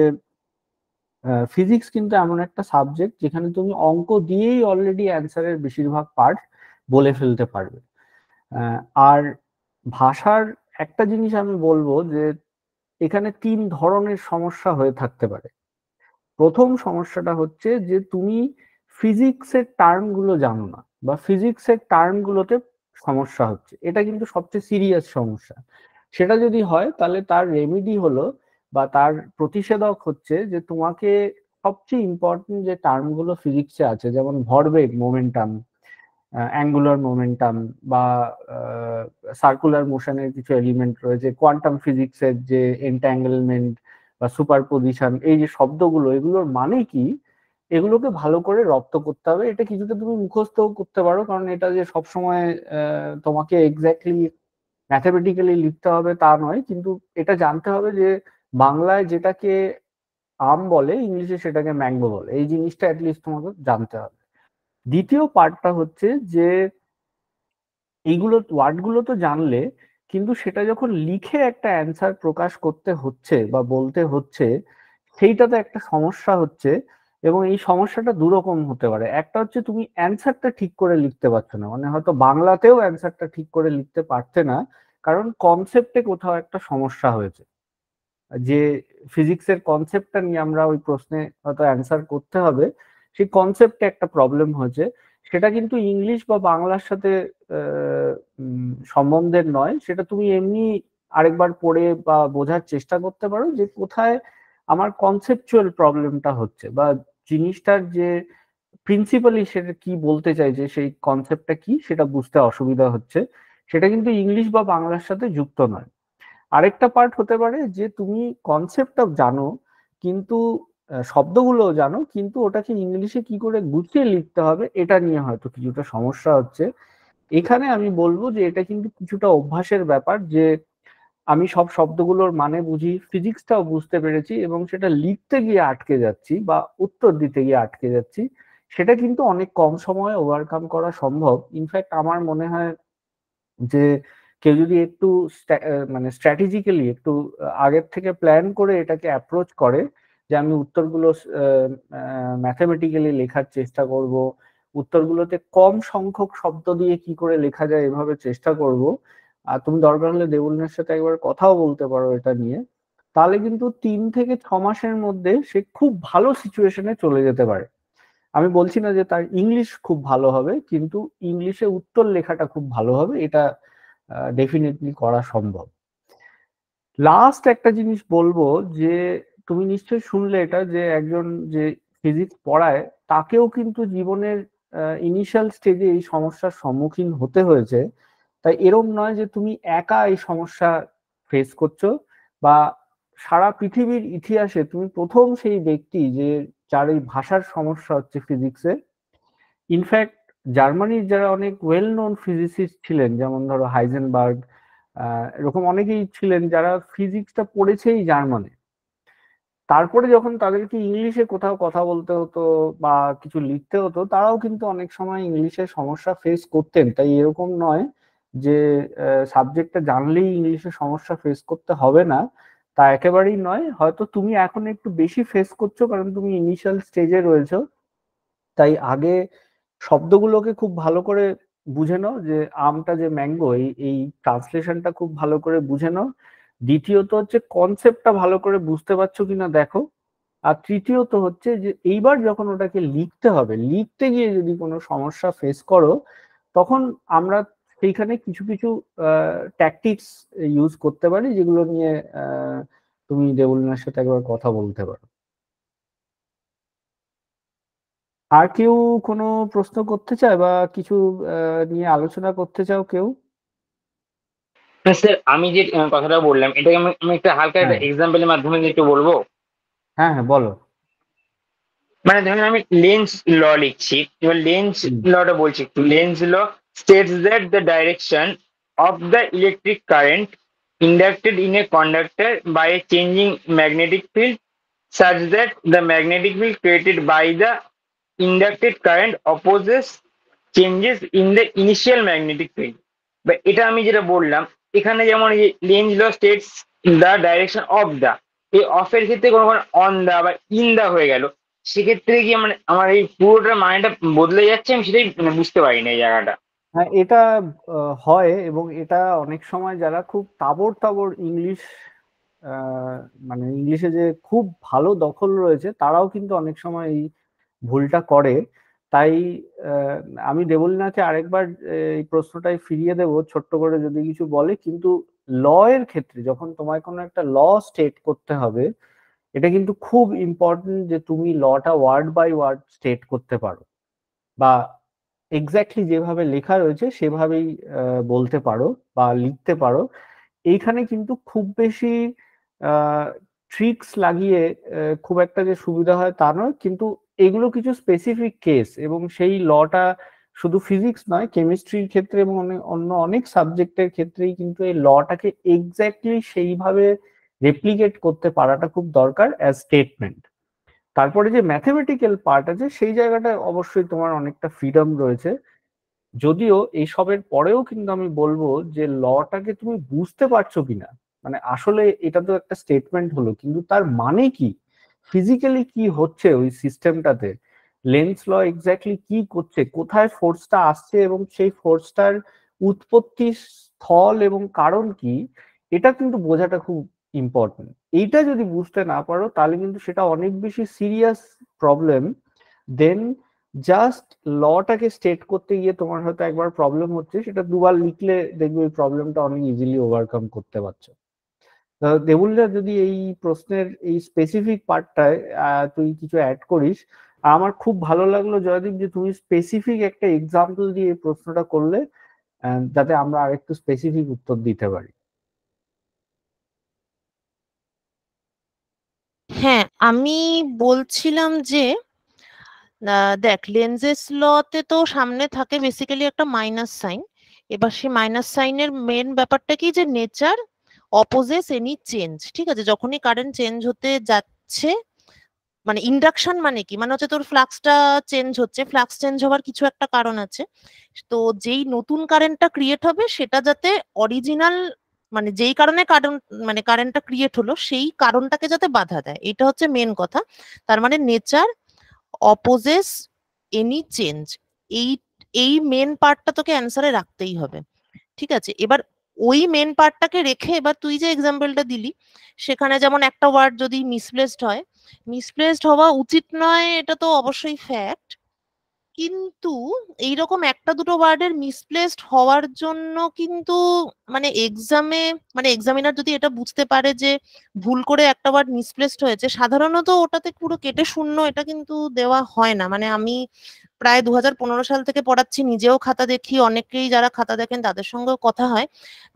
ফিজিক্স কিন্তু এমন একটা সাবজেক্ট যেখানে তুমি অঙ্ক দিয়েই অলরেডি অ্যান্সারের বেশিরভাগ পার্ট বলে ফেলতে পারবে। আহ, আর ভাষার একটা জিনিস আমি বলবো যে এখানে তিন ধরনের সমস্যা হয়ে থাকতে পারে। প্রথম সমস্যাটা হচ্ছে যে তুমি ফিজিক্সের টার্ম গুলো জানো না, বা ফিজিক্সের টার্ম গুলোতে সমস্যা হচ্ছে, এটা কিন্তু সবচেয়ে সিরিয়াস সমস্যা। সেটা যদি হয় তাহলে তার রেমেডি হলো বা তার প্রতিষেধক হচ্ছে যে তোমাকে সবচেয়ে ইম্পর্টেন্ট যে টার্ম গুলো ফিজিক্সে আছে, যেমন ভরবেগ, মোমেন্টাম, অ্যাঙ্গুলার মোমেন্টাম, বা সার্কুলার মোশনের কিছু এলিমেন্ট রয়েছে, কোয়ান্টাম ফিজিক্সের যে এন্ট্যাঙ্গেলমেন্ট বা সুপারপজিশন, এই যে শব্দগুলো, এগুলোর মানে কি, এগুলোকে ভালো করে রপ্ত করতে হবে। এটা কিছুটা তুমি মুখস্থও করতে পারো, কারণ এটা যে সবসময় তোমাকে এক্স্যাক্টলি ম্যাথামেটিক্যালি লিখতে হবে তা নয়, কিন্তু এটা জানতে হবে যে বাংলায় যেটাকে আম বলে, ইংলিশে সেটাকে ম্যাঙ্গো বলে, এই জিনিসটা অ্যাটলিস্ট তোমাকে জানতে হবে। দ্বিতীয় পার্টটা হচ্ছে যে এইগুলো ওয়ার্ডগুলো তো জানলে, কিন্তু সেটা যখন লিখে একটা অ্যান্সার প্রকাশ করতে হচ্ছে বা বলতে হচ্ছে, সেইটাতে একটা সমস্যা হচ্ছে। এবং এই সমস্যাটা দুরকম হতে পারে। একটা হচ্ছে তুমি অ্যান্সারটা ঠিক করে লিখতে পারছো না, মানে হয়তো বাংলাতেও অ্যান্সারটা ঠিক করে লিখতে পারছে না, কারণ কনসেপ্টে কোথাও একটা সমস্যা হয়েছে। যে ফিজিক্সের কনসেপ্টটা নিয়ে আমরা ওই প্রশ্নে হয়তো অ্যান্সার করতে হবে, সেই কনসেপ্টে একটা প্রবলেম হয়েছে। সেটা কিন্তু ইংলিশ বা বাংলার সাথে সম্বন্ধের নয়, সেটা তুমি এমনি আরেকবার পড়ে বা বোঝার চেষ্টা করতে পারো যে কোথায় আমার কনসেপচুয়াল প্রবলেমটা হচ্ছে, বা জিনিসটার যে প্রিন্সিপালি সেটা কি বলতে চাইছে, সেই কনসেপ্টটা কি সেটা বুঝতে অসুবিধা হচ্ছে। সেটা কিন্তু ইংলিশ বা বাংলার সাথে যুক্ত নয়। আরেকটা পার্ট হতে পারে যে তুমি কনসেপ্টটা জানো, কিন্তু শব্দগুলো জানো, কিন্তু ওটাকে ইংলিশে কি করে গুছিয়ে লিখতে হবে এটা নিয়ে হয়তো কিছুটা সমস্যা হচ্ছে। এখানে আমি বলবো যে এটা কিন্তু কিছুটা অভ্যাসের ব্যাপার, যে আমি সব শব্দগুলোর মানে বুঝি, ফিজিক্সটাও বুঝতে পেরেছি, এবং সেটা লিখতে গিয়ে আটকে যাচ্ছি বা উত্তর দিতে গিয়ে আটকে যাচ্ছি, সেটা কিন্তু অনেক কম সময়ে ওভারকাম করা সম্ভব। ইনফ্যাক্ট আমার মনে হয় যে কেউ যদি একটু মানে স্ট্র্যাটেজিক্যালি একটু আগের থেকে প্ল্যান করে এটাকে অ্যাপ্রোচ করে, যে আমি উত্তরগুলো ম্যাথামেটিক্যালি লেখার চেষ্টা করব, উত্তরগুলোতে কম সংখ্যক শব্দ দিয়ে কি করে লেখা যায় এভাবে চেষ্টা করব, আর তুমি দরকার হলে দেবুলিনের সাথে একবার কথাও বলতে পারো এটা নিয়ে, তাহলে কিন্তু 3 থেকে 6 মাসের মধ্যে সে খুব ভালো সিচুয়েশনে চলে যেতে পারে। আমি বলছি না যে তার ইংলিশ খুব ভালো হবে, কিন্তু ইংলিশে উত্তর লেখাটা খুব ভালো হবে, এটা ডেফিনেটলি করা সম্ভব। লাস্ট একটা জিনিস বলবো, যে তুমি নিশ্চয়ই শুনলে এটা, যে একজন যে ফিজিক্স পড়ায় তাকেও কিন্তু জীবনের ইনিশিয়াল স্টেজে এই সমস্যার সম্মুখীন হতে হয়েছে। তাই এরম নয় যে তুমি একা এই সমস্যা ফেস করছো, বা সারা পৃথিবীর ইতিহাসে তুমি প্রথম সেই ব্যক্তি যে যার এই ভাষার সমস্যা হচ্ছে ফিজিক্সে। ইনফ্যাক্ট জার্মানির যারা অনেক ওয়েল নোন ফিজিসিস্ট ছিলেন, যেমন ধরো হাইজেনবার্গ, এরকম অনেকেই ছিলেন যারা ফিজিক্সটা পড়েছেই জার্মানে, তারপরে যখন তাদেরকে ইংলিশে কোথাও কথা বলতে হতো বা কিছু লিখতে হতো, তারাও কিন্তু অনেক সময় ইংলিশের সমস্যা ফেস করতেন। তাই এরকম নয় যে সাবজেক্টটা জানলেই ইংলিশে সমস্যা ফেস করতে হবে না, তা একেবারেই নয়। হয়তো তুমি এখন একটু বেশি ফেস করছো কারণ তুমি ইনিশিয়াল স্টেজে রয়েছো, তাই আগে শব্দগুলোকে খুব ভালো করে বুঝে নাও, যে আমটা যে ম্যাঙ্গো, এই এই ট্রান্সলেশনটা খুব ভালো করে বুঝে নাও। দ্বিতীয়ত হচ্ছে কনসেপ্টটা ভালো করে বুঝতে পারছো কিনা দেখো। আর তৃতীয়ত হচ্ছে যে এইবার যখন ওটাকে লিখতে হবে, লিখতে গিয়ে যদি কোনো সমস্যা ফেস করো, তখন আমরা সেইখানে কিছু কিছু ট্যাকটিক্স ইউজ করতে পারি, যেগুলো নিয়ে তুমি দেবলিনার সাথে একবার কথা বলতে পারো। আর কেউ কোনো প্রশ্ন করতে চায় বা কিছু নিয়ে আলোচনা করতে চাও কেউ? স্যার আমি যে কথাটা বললাম এটাকে আমি আমি একটা হালকা একটা হ্যাঁ এক্সাম্পলের মাধ্যমে একটু বলবো। হ্যাঁ হ্যাঁ, বলো। মানে ধরুন আমি লেন্স ল লিখছি, এবার লেন্স হুম, লটা বলছি একটু। Lenz law states that the direction of the electric current inducted in a conductor by a changing magnetic field such that the magnetic field created by the inducted current opposes changes in the initial magnetic field। বা এটা আমি যেটা বললাম, এখানে যেমন Lenz law states the direction of the, এই of এর ক্ষেত্রে কোনো অন দা বা ইন দা হয়ে গেল, সেক্ষেত্রে কি মানে আমার এই পুরোটার মানেটা বদলে যাচ্ছে, আমি সেটাই মানে বুঝতে পারি না এই জায়গাটা। হ্যাঁ, এটা হয়, এবং এটা অনেক সময় যারা খুব তাবড় তাবড় ইংলিশ মানে ইংলিশে যে খুব ভালো দখল রয়েছে তারাও কিন্তু অনেক সময় এই ভুলটা করে। তাই আমি দেবলীনাকে আরেকবার এই প্রশ্নটাই ফিরিয়ে দেব ছোট্ট করে যদি কিছু বলে। কিন্তু ল এর ক্ষেত্রে যখন তোমায় কোনো একটা ল স্টেট করতে হবে, এটা কিন্তু খুব ইম্পর্টেন্ট যে তুমি লটা ওয়ার্ড বাই ওয়ার্ড স্টেট করতে পারো, বা এক্স্যাক্টলি যেভাবে লেখা রয়েছে সেভাবেই বলতে পারো বা লিখতে পারো। এইখানে কিন্তু খুব বেশি ট্রিক্স লাগিয়ে খুব একটা যে সুবিধা হয় তা নয়, কিন্তু এগুলো কিছু স্পেসিফিক কেস, এবং সেই লটা শুধু ফিজিক্স নয়, কেমিস্ট্রির ক্ষেত্রে এবং অন্য অনেক সাবজেক্টের ক্ষেত্রেই কিন্তু এই লটাকে এক্স্যাক্টলি সেইভাবে রেপ্লিকেট করতে পারাটা খুব দরকার অ্যাজ স্টেটমেন্ট। তারপরে যে ম্যাথমেটিক্যাল পার্ট আছে সেই জায়গাটায় অবশ্যই তোমার অনেকটা ফ্রিডম রয়েছে। যদিও এইসবের পরেও কিন্তু আমি বলবো যে লটাকে তুমি বুঝতে পারছো কিনা, মানে আসলে এটা তো একটা স্টেটমেন্ট হলো, কিন্তু তার মানে কি, ফিজিক্যালি কি হচ্ছে ওই সিস্টেমটাতে, লেন্স ল এক্স্যাক্টলি কি করছে, কোথায় ফোর্সটা আসছে এবং সেই ফোর্সটার উৎপত্তি স্থল এবং কারণ কি, এটা কিন্তু বোঝাটা খুব ইম্পর্টেন্ট। এইটা যদি বুঝতে না পারো তাহলে কিন্তু সেটা অনেক বেশি সিরিয়াস প্রবলেম। দেন জাস্ট লটাকে স্টেট করতে গিয়ে তোমার হয়তো একবার প্রবলেম হচ্ছে, সেটা দুবার লিখলে দেখবে ওই প্রবলেমটা অনেক ইজিলি ওভারকাম করতে পারছো। দেবুল্লা, যদি এই প্রশ্নের এই স্পেসিফিক পার্টটায় তুই কিছু অ্যাড করিস। আমার খুব ভালো লাগলো জয়দীপ যে তুমি স্পেসিফিক একটা এক্সাম্পল দিয়ে এই প্রশ্নটা করলে, যাতে আমরা আরেকটু স্পেসিফিক উত্তর দিতে পারি। হ্যাঁ, আমি বলছিলাম যে দেখ, লেন্সেস লতে তো সামনে থাকে বেসিক্যালি একটা মাইনাস সাইন। এবার সেই মাইনাস সাইনের মেন ব্যাপারটা কি, যে নেচার অপোজেস এনি চেঞ্জ। ঠিক আছে, যখনই কারেন্ট চেঞ্জ হতে যাচ্ছে, মানে ইন্ডাকশন মানে কি, মানে হচ্ছে তোর ফ্লাক্সটা চেঞ্জ হচ্ছে, ফ্লাক্স চেঞ্জ হওয়ার কিছু একটা কারণ আছে। তো যেই নতুন কারেন্টটা ক্রিয়েট হবে সেটা যাতে অরিজিনাল, মানে যেই কারণে মানে কারেন্টটা ক্রিয়েট হলো সেই কারণটাকে যাতে বাধা দেয়, এটা হচ্ছে মেন কথা। তার মানে নেচার অপোজেস এনি চেঞ্জ, এই এই মেন পার্টটা তোকে অ্যান্সারে রাখতেই হবে। ঠিক আছে, এবার ওই মেন পার্টটাকে রেখে এবার তুই যে এক্সাম্পলটা দিলি সেখানে যেমন একটা ওয়ার্ড যদি মিসপ্লেসড হয়, মিসপ্লেসড হওয়া উচিত নয়, এটা তো অবশ্যই ফ্যাক্ট। কিন্তু এইরকম একটা দুটো ওয়ার্ডের মিসপ্লেসড হওয়ার জন্য কিন্তু মানে এক্সামে, মানে এক্সামিনার যদি এটা বুঝতে পারে যে ভুল করে একটা ওয়ার্ড মিসপ্লেসড হয়েছে, সাধারণত ওটাতে পুরো কেটে শূন্য এটা কিন্তু দেওয়া হয় না। মানে আমি প্রায় 2015 সাল থেকে পড়াচ্ছি, নিজেও খাতা দেখি, অনেকেই যারা খাতা দেখেন তাদের সঙ্গেও কথা হয়।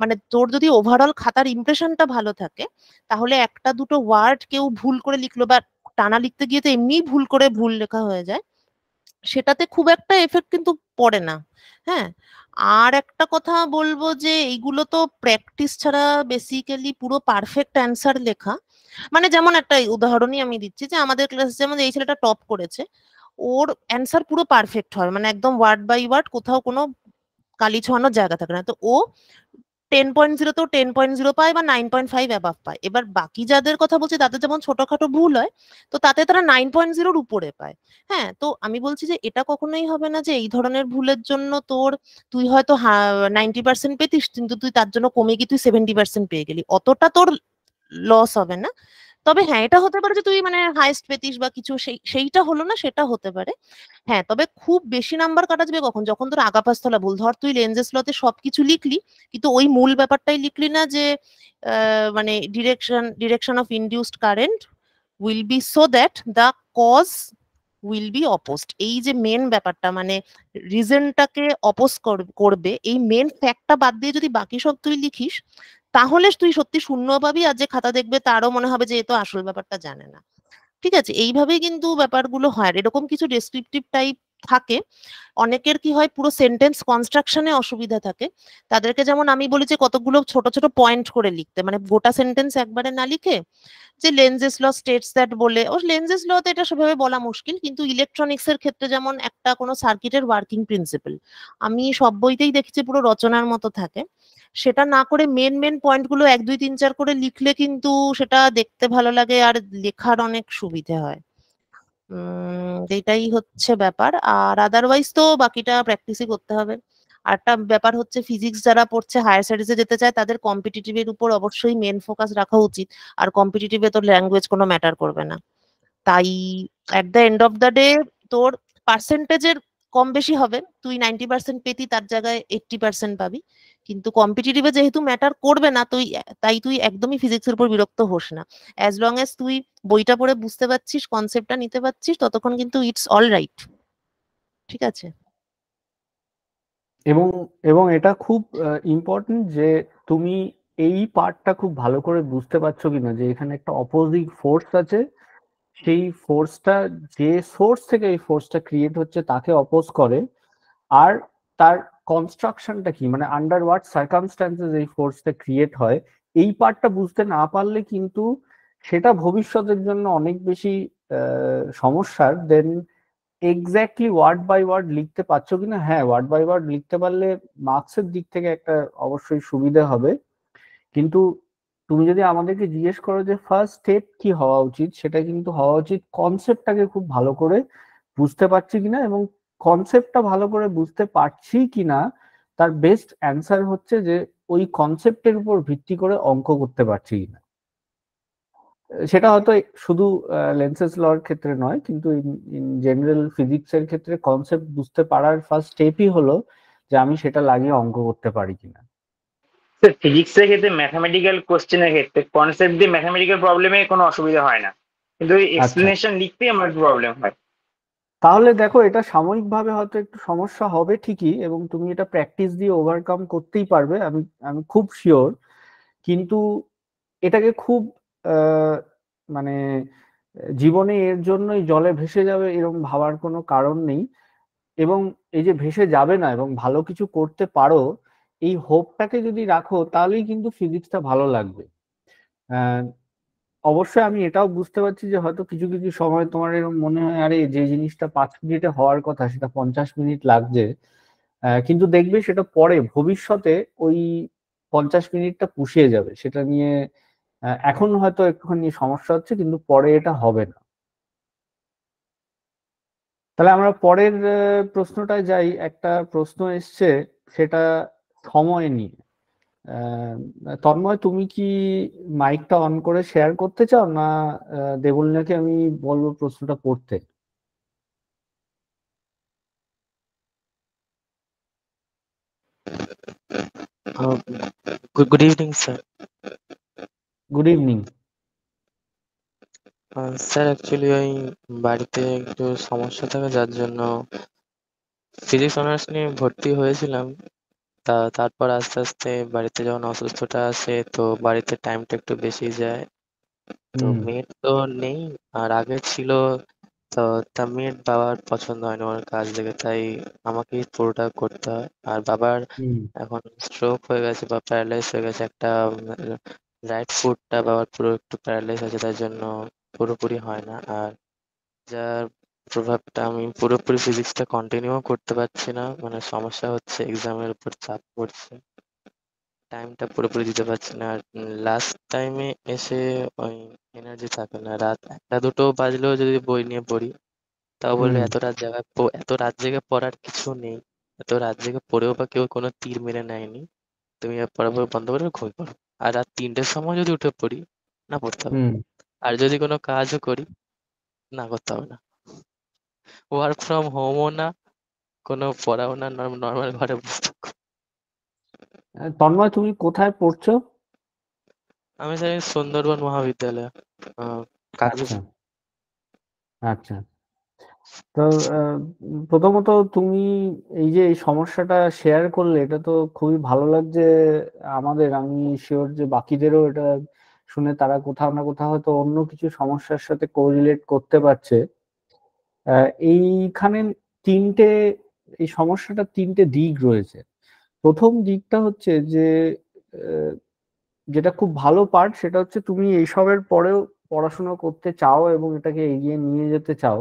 মানে তোর যদি ওভারঅল খাতার ইমপ্রেশনটা ভালো থাকে, তাহলে একটা দুটো ওয়ার্ড কেউ ভুল করে লিখলো, বা টানা লিখতে গিয়ে তো এমনি ভুল করে ভুল লেখা হয়ে যায়, সেটাতে খুব একটা এফেক্ট কিন্তু পড়ে না। হ্যাঁ, আর একটা কথা বলবো যে এইগুলো তো প্র্যাকটিস ছাড়া বেসিক্যালি পুরো পারফেক্ট অ্যান্সার লেখা, মানে যেমন একটা উদাহরণই আমি দিচ্ছি, যে আমাদের ক্লাসে যেমন এই ছেলেটা টপ করেছে, ওর অ্যান্সার পুরো পারফেক্ট হয়, মানে একদম ওয়ার্ড বাই ওয়ার্ড কোথাও কোনো কালি ছোঁয়ানোর জায়গা থাকে না। তো ও 10.0 তো 10.0 পায়, বা 9.5 অ্যাবাভ পায়। এবার বাকি যাদের কথা বলছি তাদের যেমন ছোটখাটো ভুল হয়, তো তাতে তারা 9.0-র উপরে পায়। হ্যাঁ, তো আমি বলছি যে এটা কখনোই হবে না যে এই ধরনের ভুলের জন্য তুই হয়তো 90% পেতিস, কিন্তু তুই তার জন্য কমে গিয়ে তুই 70% পেয়ে গেলি, অতটা তোর লস হবে না। তবে হ্যাঁ, এটা হতে পারে যে তুই মানে হাইস্ট পেতিস বা কিছু, সেইটা হলো না, সেটা হতে পারে। হ্যাঁ, তবে খুব বেশি নাম্বার কাটা যাবে কখন, যখন তোর আগাপাস্তলা ভুল। ধর তুই লেন্সেস লতে সবকিছু লিখলি, কিন্তু ওই মূল ব্যাপারটাই লিখলি না, যে মানে direction of induced current will be so that the cause will be opposed. এই যে মেন ব্যাপারটা, মানে রিজনটাকে অপোজ করবে, এই মেন ফ্যাক্টটা বাদ দিয়ে যদি বাকি সব তুই লিখিস, তাহলে তুই সত্যি শূন্য পাবি, আর যে খাতা দেখবে তারও মনে হবে যে এ তো আসল ব্যাপারটা জানে না। ঠিক আছে, এইভাবেই কিন্তু ব্যাপারগুলো হয়। আর এরকম কিছু ডেসক্রিপটিভ টাইপ থাকে। অনেকের কি হয়, পুরো সেন্টেন্স কনস্ট্রাকশনে অসুবিধা থাকে, তাদেরকে যেমন আমি বলি যে কতগুলো ছোট ছোট পয়েন্ট করে লিখতে, মানে গোটা সেন্টেন্স একবারে না লিখে, যে লেন্সেস ল স্টেটস দ্যাট বলে, ও লেন্সেস ল তে এটা সেভাবে বলা মুশকিল, কিন্তু ইলেকট্রনিক্স এর ক্ষেত্রে যেমন একটা কোনো সার্কিটের ওয়ার্কিং প্রিন্সিপাল, আমি সব বইতেই দেখেছি পুরো রচনার মতো থাকে, সেটা না করে মেন মেন পয়েন্ট গুলো 1 2 3 4 করে লিখলে কিন্তু সেটা দেখতে ভালো লাগে আর লেখার অনেক সুবিধে হয়। এটাই হচ্ছে ব্যাপার। আর আদারওয়াইজ তো বাকিটা প্র্যাকটিসই করতে হবে। আরেকটা ব্যাপার হচ্ছে ফিজিক্স যারা পড়ছে হায়ার স্টাডিজে যেতে চায় তাদের কম্পিটিটিভের উপর অবশ্যই মেন ফোকাস রাখা উচিত। আর কম্পিটিটিভে তোর ল্যাঙ্গুয়েজ কোনো ম্যাটার করবে না। তাই at the end of the day তোর পার্সেন্টেজের কম বেশি হবে, তুই 90% পেতি তার জায়গায় 80% পাবি, কিন্তু কম্পিটিটিভে যেহেতু ম্যাটার করবে না তাই তুই একদমই ফিজিক্সের উপর বিরক্ত হোস না। অ্যাজ লং এজ তুই বইটা পড়ে বুঝতে পারছিস, কনসেপ্টটা নিতে পারছিস, ততক্ষণ কিন্তু ইটস অল রাইট। ঠিক আছে? এবং এবং এটা খুব ইম্পর্টেন্ট যে তুমি এই পার্টটা খুব ভালো করে বুঝতে পারছো কিনা যে এখানে একটা অপোজিং ফোর্স আছে, সেই ফোর্সটা যে সোর্স থেকে এই ফোর্সটা ক্রিয়েট হচ্ছে তাকে অপোজ করে, আর তার কনস্ট্রাকশনটা কি, মানে আন্ডার হোয়াট সার্কামস্ট্যান্সেস এই ফোর্সটা ক্রিয়েট হয়, এই পার্টটা বুঝতে না পারলে কিন্তু সেটা ভবিষ্যতের জন্য অনেক বেশি সমস্যার। দেন এক্স্যাক্টলি ওয়ার্ড বাই ওয়ার্ড লিখতে পারছো কিনা, হ্যাঁ ওয়ার্ড বাই ওয়ার্ড লিখতে পারলে মার্কসের দিক থেকে একটা অবশ্যই সুবিধা হবে। কিন্তু তুমি যদি আমাদেরকে জিজ্ঞেস করো যে ফার্স্ট স্টেপ কি হওয়া উচিত, সেটা কিন্তু হওয়া উচিত কনসেপ্টটাকে খুব ভালো করে বুঝতে পারছি কিনা, এবং কনসেপ্টটা ভালো করে বুঝতে পারছি কিনা তার বেস্ট অ্যান্সার হচ্ছে যে ওই কনসেপ্টের উপর ভিত্তি করে অঙ্ক করতে পারছি কিনা। সেটা হয়তো শুধু লেন্সেস লর ক্ষেত্রে নয়, কিন্তু ইন জেনারেল ফিজিক্স এর ক্ষেত্রে কনসেপ্ট বুঝতে পারার ফার্স্ট স্টেপই হলো যে আমি সেটা লাগিয়ে অঙ্ক করতে পারি কিনা। ফিজিক্সের ক্ষেত্রে ম্যাথামেটিক্যাল কোশ্চেনের ক্ষেত্রে কনসেপ্ট দিয়ে ম্যাথামেটিক্যাল প্রবলেমে কোনো অসুবিধা হয় না, কিন্তু আচ্ছা, এক্সপ্লেনেশন লিখতেই আমার প্রবলেম হয়। তাহলে দেখো এটা সাময়িকভাবে হয়তো একটু সমস্যা হবে ঠিকই, এবং তুমি এটা প্র্যাকটিস দিয়ে ওভারকাম করতেই পারবে, আমি আমি খুব শিওর। কিন্তু এটাকে খুব মানে জীবনে এর জন্যই জলে ভেসে যাবে এরকম ভাবার কোনো কারণ নেই। এবং এই যে ভেসে যাবে না এবং ভালো কিছু করতে পারো, এই হোপটাকে যদি রাখো তাহলেই কিন্তু ফিজিক্সটা ভালো লাগবে। আহ, অবশ্যই আমি এটাও বুঝতে পারছি যে হয়তো কিছু কিছু সময় তোমার এরকম মনে হয় আরে যে জিনিসটা 5 মিনিটে হওয়ার কথা সেটা 50 মিনিট লাগছে। কিন্তু দেখবে সেটা পরে ভবিষ্যতে ওই 50 মিনিটটা পুষিয়ে যাবে, সেটা নিয়ে এখন হয়তো একটুখানি সমস্যা হচ্ছে কিন্তু পরে এটা হবে না। তাহলে আমরা পরের প্রশ্নটায় যাই। একটা প্রশ্ন এসছে, সেটা সময় নিয়ে। তন্ময়, তুমি কি মাইকটা অন করে শেয়ার করতে চাও, না দেবলিনাকে আমি বলবো প্রশ্নটা পড়তে? Good evening, sir. Good evening. Sir actually ওই বাড়িতে একটু সমস্যা থাকে, যার জন্য ফিজিক্স অনার্স নিয়ে ভর্তি হয়েছিলাম। তারপর আস্তে আস্তে বাড়িতে যখন অসুস্থতা আসে, তো বাড়িতে টাইমটা একটু বেশি যায়। তো মেড তো নেই, আর আগে ছিল। তো তা মেড বাবার পছন্দ হয় না ওর কাজ দেখে, তাই আমাকেই পুরোটা করতে হয়। আর বাবার এখন স্ট্রোক হয়ে গেছে বা প্যারালাইজ হয়ে গেছে, একটা রাইট ফুটটা বাবার পুরো একটু প্যারালাইজ আছে, তার জন্য পুরোপুরি হয় না। আর যার প্রভাবটা আমি পুরোপুরি ফিজিক্সটা কন্টিনিউ করতে পারছি না, মানে সমস্যা হচ্ছে, এক্সামের উপর চাপ পড়ছে, টাইমটা পুরোপুরি দিতে পারছি না। আর লাস্ট টাইমে এসে ওই এনার্জি থাকে না, রাত 1-2 বাজলেও যদি বই নিয়ে পড়ি, তাও বলবে এত রাত জেগে পড়ার কিছু নেই, এত রাত জেগে পড়েও বা কেউ কোনো তীর মেরে নেয়নি, তুমি পড়া বন্ধ করে ঘুমিয়ে পড়ো। আর রাত 3টের সময় যদি উঠে পড়ি, না পড়তে হবে। আর যদি কোনো কাজও করি, না করতে হবে না। ওয়ার্ক ফ্রম হোমও না, কোনো পড়াও না, নর্মাল ঘরে বসে থাকো। তন্ময়, তুমি কোথায় পড়ছো? আমি জানি সুন্দরবন মহাবিদ্যালয়, কাগজ। আচ্ছা আচ্ছা। তো প্রথমত তুমি এই যে এই সমস্যাটা শেয়ার করলে, এটা তো খুবই ভালো লাগছে আমাদের। আমি শিওর যে বাকিদেরও এটা শুনে তারা কোথাও না কোথাও হয়তো অন্য কিছু সমস্যার সাথে কোরিলেট করতে পারছে। এইখানে তিনটে, এই সমস্যাটা তিনটে দিক রয়েছে। প্রথম দিকটা হচ্ছে যে যেটা খুব ভালো পার্ট, সেটা হচ্ছে তুমি এইসবের পরেও পড়াশোনা করতে চাও এবং এটাকে এগিয়ে নিয়ে যেতে চাও।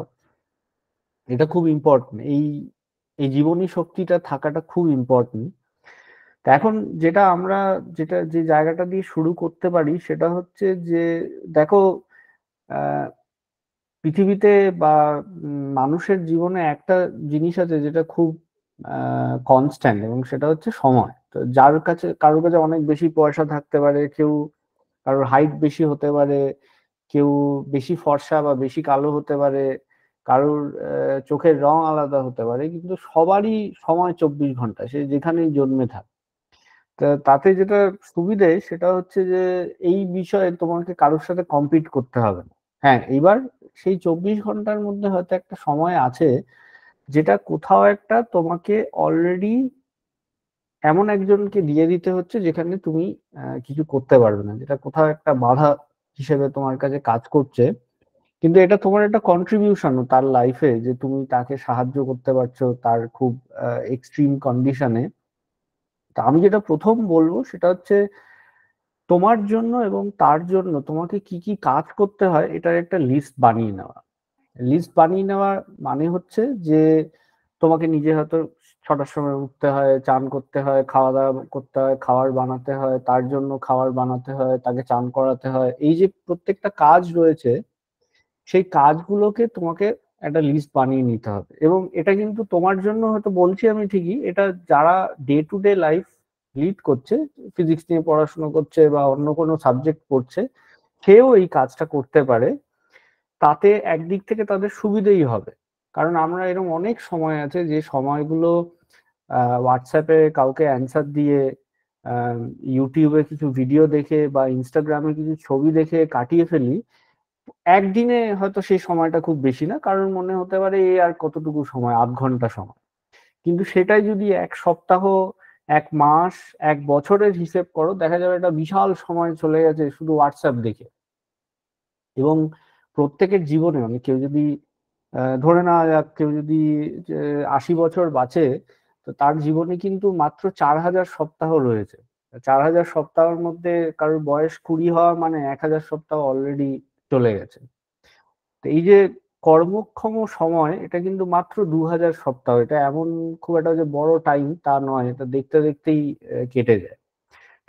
এটা খুব ইম্পর্টেন্ট, এই এই জীবনী শক্তিটা থাকাটা খুব ইম্পর্টেন্ট। তা এখন যে জায়গাটা দিয়ে শুরু করতে পারি সেটা হচ্ছে যে দেখো, আহ, পৃথিবীতে বা মানুষের জীবনে একটা জিনিস আছে যেটা খুব কনস্ট্যান্ট, এবং সেটা হচ্ছে সময়। তো যার কাছে কারোর কাছে অনেক বেশি পয়সা থাকতে পারে, কারোর হাইট বেশি হতে পারে, কেউ বেশি ফর্সা বা বেশি কালো হতে পারে, কারোর চোখের রং আলাদা হতে পারে, কিন্তু সবারই সময় 24 ঘন্টা, সে যেখানেই জন্মে থাক। তাতে যেটা সুবিধে সেটা হচ্ছে যে এই বিষয়ে তোমাকে কারোর সাথে কম্পিট করতে হবে না। হ্যাঁ, এইবার সেই 24 ঘন্টার মধ্যে হয়তো একটা সময় আছে যেটা কোথাও একটা তোমাকে অলরেডি এমন একজনকে দিয়ে দিতে হচ্ছে যেখানে তুমি কিছু করতে পারবে না, যেটা কোথাও একটা বাধা হিসেবে তোমার কাছে কাজ করছে, কিন্তু এটা তোমার একটা কন্ট্রিবিউশন তার লাইফে, যে তুমি তাকে সাহায্য করতে পারছো তার খুব এক্সট্রিম কন্ডিশনে। তা আমি যেটা প্রথম বলবো সেটা হচ্ছে তোমার জন্য এবং তার জন্য তোমাকে কি কি কাজ করতে হয় এটার একটা লিস্ট বানিয়ে নেওয়া। লিস্ট বানিয়ে নেওয়ার মানে হচ্ছে যে তোমাকে নিজে হয়তো 6টার সময় উঠতে হয়, চান করতে হয়, খাওয়া দাওয়া করতে হয়, খাবার বানাতে হয়, তার জন্য খাবার বানাতে হয়, তাকে চান করাতে হয়, এই যে প্রত্যেকটা কাজ রয়েছে সেই কাজগুলোকে তোমাকে একটা লিস্ট বানিয়ে নিতে হবে। এবং এটা কিন্তু তোমার জন্য হয়তো বলছি আমি ঠিকই, এটা যারা day to day life lead করছে, ফিজিক্স নিয়ে পড়াশোনা করছে বা অন্য কোনো সাবজেক্ট পড়ছে, সেও এই কাজটা করতে পারে। তাতে একদিক থেকে তাদের সুবিধেই হবে, কারণ আমরা এরকম অনেক সময় আছে যে সময়গুলো হোয়াটসঅ্যাপে কাউকে অ্যান্সার দিয়ে, ইউটিউবে কিছু ভিডিও দেখে বা ইনস্টাগ্রামে কিছু ছবি দেখে কাটিয়ে ফেলি। একদিনে হয়তো সেই সময়টা খুব বেশি না, কারণ মনে হতে পারে এই আর কতটুকু সময়, 8 ঘন্টা সময়, কিন্তু সেটাই যদি 1 সপ্তাহ, 1 মাস, 1 বছরের হিসেব করো, দেখা যাবে একটা বিশাল সময় চলে গেছে শুধু হোয়াটসঅ্যাপ দেখে। এবং প্রত্যেকের জীবনে মানে কেউ যদি ধরে নেওয়া যাক কেউ যদি 80 বছর বাঁচে, তো তার জীবনে কিন্তু মাত্র 4000 সপ্তাহ রয়েছে। 4000 সপ্তাহের মধ্যে কারোর বয়স 20 হওয়া মানে 1000 সপ্তাহ অলরেডি চলে গেছে। তো এই যে কর্মক্ষম সময়, এটা কিন্তু মাত্র 2000 সপ্তাহ। এটা এমন খুব একটা যে বড় টাইম তা নয়, এটা দেখতে দেখতেই কেটে যায়।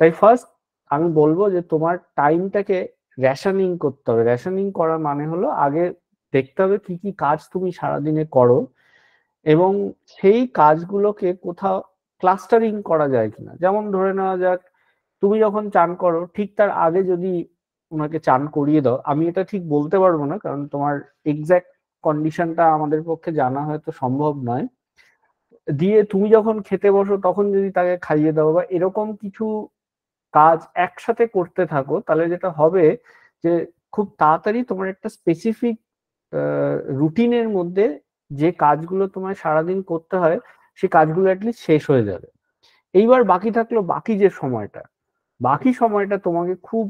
তাই ফার্স্ট আমি বলবো যে তোমার টাইমটাকে রেশনিং করতে হবে। রেশনিং করা মানে হলো আগে দেখতে হবে কি কি কাজ তুমি সারাদিনে করো, এবং সেই কাজগুলোকে কোথাও ক্লাস্টারিং করা যায় কিনা। যেমন ধরে নেওয়া যাক তুমি যখন চান করো ঠিক তার আগে যদি ওনাকে চান করিয়ে দাও, আমি এটা ঠিক বলতে পারবো না কারণ তোমার এক্সাক্ট কন্ডিশনটা আমাদের পক্ষে জানা হয়তো সম্ভব নয়, দিয়ে তুমি যখন খেতে বসো তখন যদি তাকে খাইয়ে দাও বা এরকম কিছু কাজ একসাথে করতে থাকো, তাহলে যেটা হবে যে খুব তাড়াতাড়ি তোমার একটা স্পেসিফিক রুটিনের মধ্যে যে কাজগুলো তোমার সারাদিন করতে হয় সেই কাজগুলো অ্যাটলিস্ট শেষ হয়ে যাবে। এইবার বাকি থাকলো বাকি সময়টা তোমাকে খুব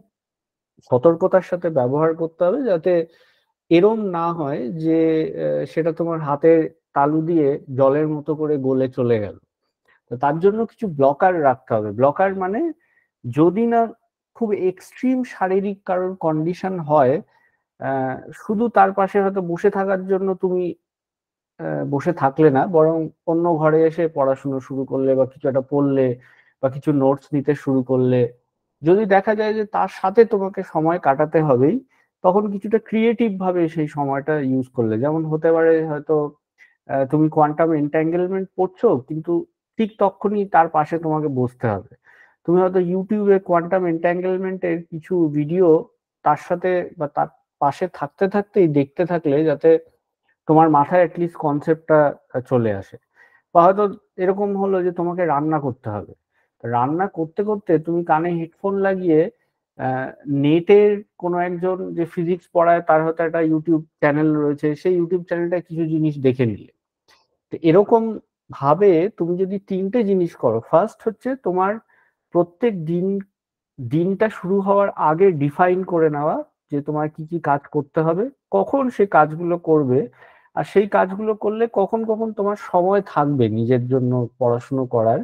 সতর্কতার সাথে ব্যবহার করতে হবে, যাতে এরম না হয় যে সেটা তোমার হাতের তালু দিয়ে জলের মতো করে গলে চলে গেল। তো তার জন্য কিছু ব্লকার রাখতে হবে। ব্লকার মানে যদি না খুব এক্সট্রিম শারীরিক কারোর কন্ডিশন হয়, শুধু তার পাশে হয়তো বসে থাকার জন্য তুমি বসে থাকলে না, বরং অন্য ঘরে এসে পড়াশুনো শুরু করলে বা কিছু একটা পড়লে বা কিছু নোটস নিতে শুরু করলে, যদি দেখা যায় যে তার সাথে তোমাকে সময় কাটাতে হবেই, তখন কিছুটা ক্রিয়েটিভ ভাবে সেই সময়টা ইউজ করলে, যেমন হতে পারে হয়তো তুমি কোয়ান্টাম এন্ট্যাঙ্গেলমেন্ট পড়ছো কিন্তু ঠিক তখনই তার পাশে তোমাকে বসতে হবে। তুমি হয়তো ইউটিউবে কোয়ান্টাম এন্ট্যাঙ্গেলমেন্টের কিছু ভিডিও তার সাথে বা তার পাশে থাকতে থাকতেই দেখতে থাকলে, যাতে তোমার মাথায় অ্যাটলিস্ট কনসেপ্টটা চলে আসে। বা হয়তো এরকম হলো যে তোমাকে রান্না করতে হবে, রান্না করতে করতে তুমি কানে হেডফোন লাগিয়ে নেটের কোনো একজন যে ফিজিক্স পড়ায় তার হয়তো একটা ইউটিউব চ্যানেল রয়েছে, সেই ইউটিউব চ্যানেলটা কিছু জিনিস দেখে নিলে। তো এরকম ভাবে তুমি যদি 3টে জিনিস করো, ফার্স্ট হচ্ছে তোমার প্রত্যেক দিনটা শুরু হওয়ার আগে ডিফাইন করে নেওয়া যে তোমার কি কি কাজ করতে হবে, কখন সেই কাজগুলো করবে, আর সেই কাজগুলো করলে কখন কখন তোমার সময় থাকবে নিজের জন্য পড়াশুনো করার।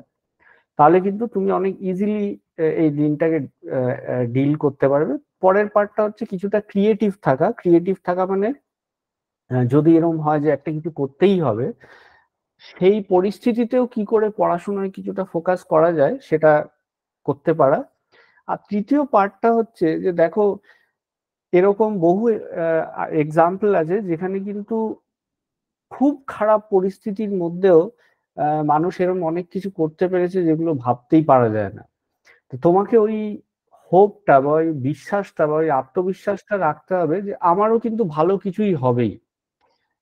তাহলে কিন্তু তুমি অনেক ইজিলি এই দিনটাকে ডিল করতে পারবে। পরের পার্টটা হচ্ছে কিছুটা ক্রিয়েটিভ থাকা মানে যদি এরকম হয় যে একটা কিছু করতেই হবে, সেই পরিস্থিতিতেও কি করে পড়াশোনায় কিছুটা ফোকাস করা যায় সেটা করতে পারা। আর তৃতীয় পার্টটা হচ্ছে যে দেখো এরকম বহু এক্সাম্পল আছে যেখানে কিন্তু খুব খারাপ পরিস্থিতির মধ্যেও মানুষ এরকম অনেক কিছু করতে পেরেছে যেগুলো ভাবতেই পারা যায় না। তো তোমাকে ওই হোপটা বা ওই বিশ্বাসটা বা ওই আত্মবিশ্বাসটা রাখতে হবে যে আমারও কিন্তু ভালো কিছুই হবেই।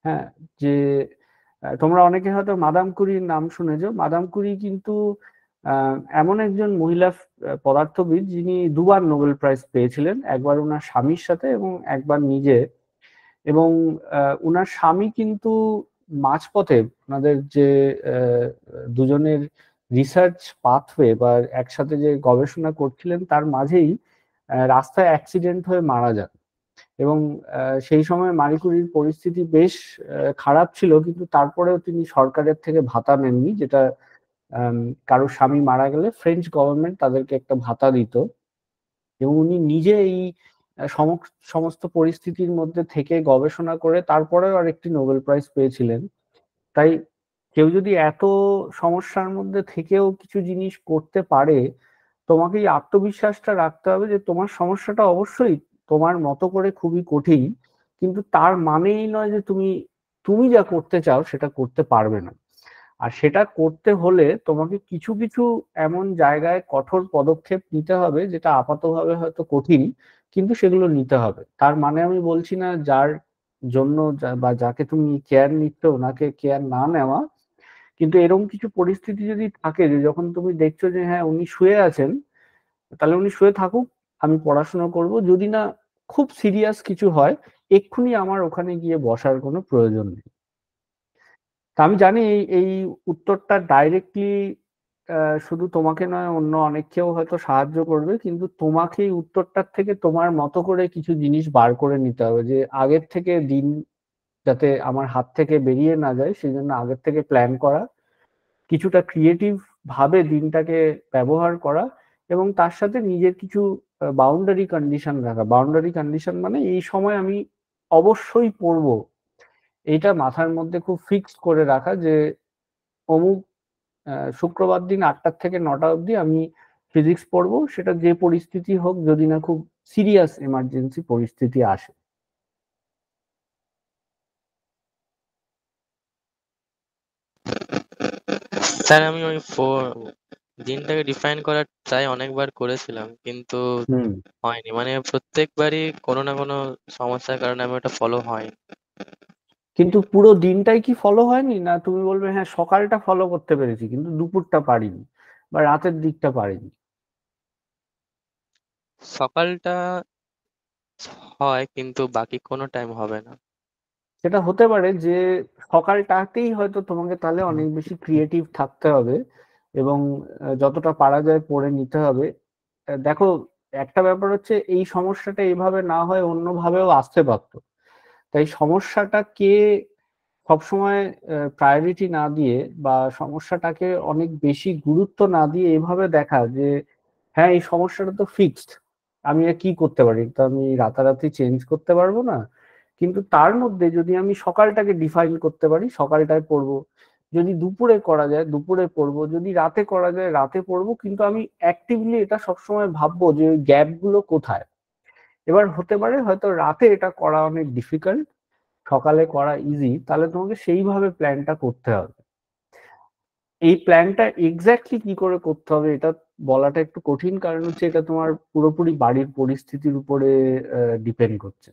হ্যাঁ, যে তোমরা অনেকে হয়তো মাদাম কুরির নাম শুনেছো। মাদাম কুরি কিন্তু এমন একজন মহিলা পদার্থবিদ যিনি দুবার নোবেল প্রাইজ পেয়েছিলেন, একবার ওনার স্বামীর সাথে এবং একবার নিজে। এবং ওনার স্বামী কিন্তু মাঝপথে ওনাদের যে দুজনের রিসার্চ পাথওয়ে বা একসাথে যে গবেষণা করছিলেন তার মাঝেই রাস্তায় অ্যাক্সিডেন্ট হয়ে মারা যান। এবং সেই সময় মারি কুরির পরিস্থিতি বেশ খারাপ ছিল, কিন্তু তারপরেও তিনি সরকারের থেকে ভাতা নেননি, যেটা কারো স্বামী মারা গেলে ফ্রেঞ্চ গভর্নমেন্ট তাদেরকে একটা ভাতা দিত। এবং উনি নিজে এই সমস্ত পরিস্থিতির মধ্যে থেকে গবেষণা করে তারপরেও আরেকটি নোবেল প্রাইজ পেয়েছিলেন। তাই কেউ যদি এত সমস্যার মধ্যে থেকেও কিছু জিনিস করতে পারে, তোমাকে এই আত্মবিশ্বাসটা রাখতে হবে যে তোমার সমস্যাটা অবশ্যই তোমার মতো করে খুবই কঠিন, কিন্তু তার মানেই নয় যে তুমি যা করতে চাও সেটা করতে পারবে না। আর সেটা করতে হলে তোমাকে কিছু কিছু এমন জায়গায় কঠোর পদক্ষেপ নিতে হবে যেটা আপাতভাবে হয়তো কঠিন, কিন্তু সেগুলো নিতে হবে। তার মানে আমি বলছি না যার জন্য বা যাকে তুমি কেয়ার নিচ্ছ ওনাকে কেয়ার না নেওয়া, কিন্তু এরকম কিছু পরিস্থিতি যদি থাকে যে যখন তুমি দেখছো যে হ্যাঁ উনি শুয়ে আছেন, তাহলে উনি শুয়ে থাকুক, আমি পড়াশোনা করব। যদি না খুব সিরিয়াস কিছু হয়, এক্ষুনি আমার ওখানে গিয়ে বসার কোনো প্রয়োজন নেই। তা আমি জানি এই উত্তরটা ডাইরেক্টলি শুধু তোমাকে নয় অন্য অনেককেও হয়তো সাহায্য করবে, কিন্তু তোমাকে এই উত্তরটার থেকে তোমার মতো করে কিছু জিনিস বার করে নিতে হবে, যে আগের থেকে দিন যাতে আমার হাত থেকে বেরিয়ে না যায় সেই জন্য আগের থেকে প্ল্যান করা, কিছুটা ক্রিয়েটিভ ভাবে দিনটাকে ব্যবহার করা, এবং তার সাথে নিজের কিছু বাউন্ডারি কন্ডিশন রাখা। বাউন্ডারি কন্ডিশন মানে এই সময় আমি অবশ্যই পড়বো, এইটা মাথার মধ্যে খুব ফিক্সড করে রাখা যে অমুক শুক্রবার দিন ৮টা থেকে ৯টা অবধি আমি ফিজিক্স পড়বো, সেটা যে পরিস্থিতি হোক, যদি না খুব সিরিয়াস এমার্জেন্সি পরিস্থিতি আসে। স্যার আমি ওই দিনটাকে ডিফাইন করার ট্রাই অনেকবার করেছিলাম, কিন্তু হয়নি। মানে প্রত্যেকবারই কোনো না কোনো সমস্যার কারণে আমি ওটা ফলো হয়নি। কিন্তু পুরো দিনটাই কি ফলো হয়নি? না তুমি বলবে হ্যাঁ সকালটা ফলো করতে পেরেছি কিন্তু দুপুরটা পারিনি বা রাতের দিকটা পারিনি? সকালটা হয় কিন্তু বাকি কোনো টাইম হবে না। সেটা হতে পারে যে সকালটাতেই হয়তো তোমাকে তাহলে অনেক বেশি ক্রিয়েটিভ থাকতে হবে এবং যতটা পারা যায় পড়ে নিতে হবে। দেখো, একটা ব্যাপার হচ্ছে এই সমস্যাটা এইভাবে না হয় অন্যভাবেও আসতে পারতো। তাই সমস্যাটাকে সবসময় প্রায়োরিটি না দিয়ে বা সমস্যাটাকে অনেক বেশি গুরুত্ব না দিয়ে এভাবে দেখা যে হ্যাঁ এই সমস্যাটা তো ফিক্সড, আমি আর কি করতে পারি, তো আমি রাতারাতি চেঞ্জ করতে পারবো না। কিন্তু তার মধ্যে যদি আমি সকালটাকে ডিফাইন করতে পারি সকালটায় পড়বো, যদি দুপুরে করা যায় দুপুরে পড়বো, যদি রাতে করা যায় রাতে পড়বো, কিন্তু আমি অ্যাক্টিভলি এটা সবসময় ভাববো যে ওই গ্যাপ গুলো কোথায়। এবার হতে পারে হয়তো রাতে এটা করা অনেক ডিফিকাল্ট, সকালে করা ইজি, তাহলে তোমাকে সেইভাবে প্ল্যানটা করতে হবে। এই প্ল্যানটা এক্স্যাক্টলি কি করে করতে হবে এটা বলাটা একটু কঠিন, কারণ হচ্ছে এটা তোমার পুরোপুরি বাড়ির পরিস্থিতির উপরে ডিপেন্ড করছে।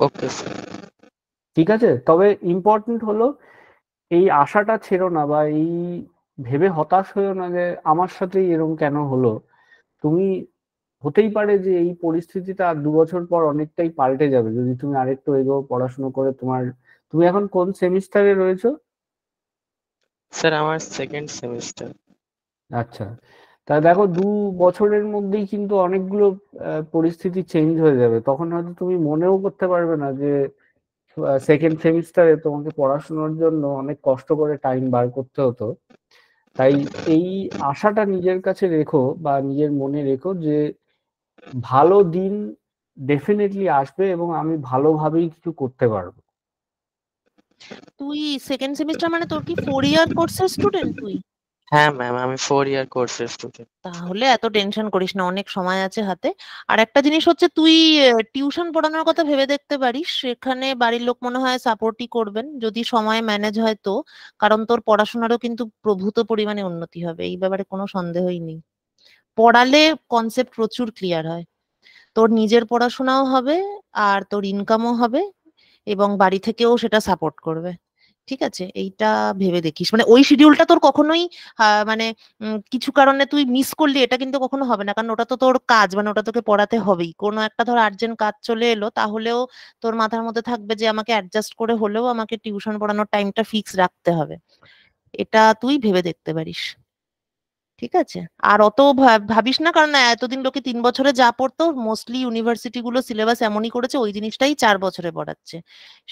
Okay sir. ঠিক আছে, তবে ইম্পর্টেন্ট হলো এই আশাটা ছেড়ো না বা এই ভেবে হতাশ হয়েও না যে আমার সাথেই এরকম কেন হলো। তুমি হতেই পারে যে এই পরিস্থিতিটা আর ২ বছর পর অনেকটাই পাল্টে যাবে যদি তুমি আরেকটু এগো পড়াশোনা করে। তুমি এখন কোন সেমিস্টারে রয়েছো? স্যার আমার সেকেন্ড সেমিস্টার। আচ্ছা, তা দেখো ২ বছরের মধ্যেই কিন্তু অনেকগুলো পরিস্থিতি চেঞ্জ হয়ে যাবে। তখন হয়তো তুমি মনেও করতে পারবে না যে সেকেন্ড সেমিস্টারে তোমাকে পড়াশোনার জন্য অনেক কষ্ট করে টাইম বার করতে হতো। তাই এই আশাটা নিজের কাছে রেখো বা নিজের মনে রেখো যে ভালো দিন ডেফিনেটলি আসবে এবং আমি ভালোভাবেই কিছু করতে পারবো। তুই সেকেন্ড সেমিস্টার মানে তোর কি 4 ইয়ার কোর্সের স্টুডেন্ট তুই? হ্যাঁ ম্যাম, আমি 4 ইয়ার কোর্সের স্টুডেন্ট। তাহলে এত টেনশন করিস না, অনেক সময় আছে হাতে। আর একটা জিনিস হচ্ছে, তুই টিউশন পড়ানোর কথা ভেবে দেখতে পারিস, সেখানে বাড়ির লোক মনে হয় সাপোর্টই করবেন যদি সময় ম্যানেজ হয় তো। কারণ তোর পড়াশোনারও কিন্তু প্রভূত পরিমাণে উন্নতি হবে, এই ব্যাপারে কোনো সন্দেহই নেই। পড়ালে কনসেপ্ট প্রচুর ক্লিয়ার হয়, তোর নিজের পড়াশোনাও হবে আর তোর ইনকামও হবে, এবং বাড়ি থেকেও সেটা সাপোর্ট করবে। ঠিক আছে, এইটা ভেবে দেখিস। মানে ওই শিডিউলটা তোর কখনোই মানে কিছু কারণে তুই মিস করলি এটা কিন্তু কখনো হবে না, কারণ ওটা তো তোর কাজ, মানে ওটা তোকে পড়াতে হবেই। কোনো একটা ধর আর্জেন্ট কাজ চলে এলো, তাহলেও তোর মাথার মধ্যে থাকবে যে আমাকে অ্যাডজাস্ট করে হলেও আমাকে টিউশন পড়ানোর টাইমটা ফিক্স রাখতে হবে। এটা তুই ভেবে দেখতে পারিস। ঠিক আছে, আর অত ভাবিস না, কারণ এতদিন লোকে 3 বছরে যা পড়তো, মোস্টলি ইউনিভার্সিটি গুলো সিলেবাস এমনই করেছে, ওই জিনিসটাই 4 বছরে পড়াচ্ছে।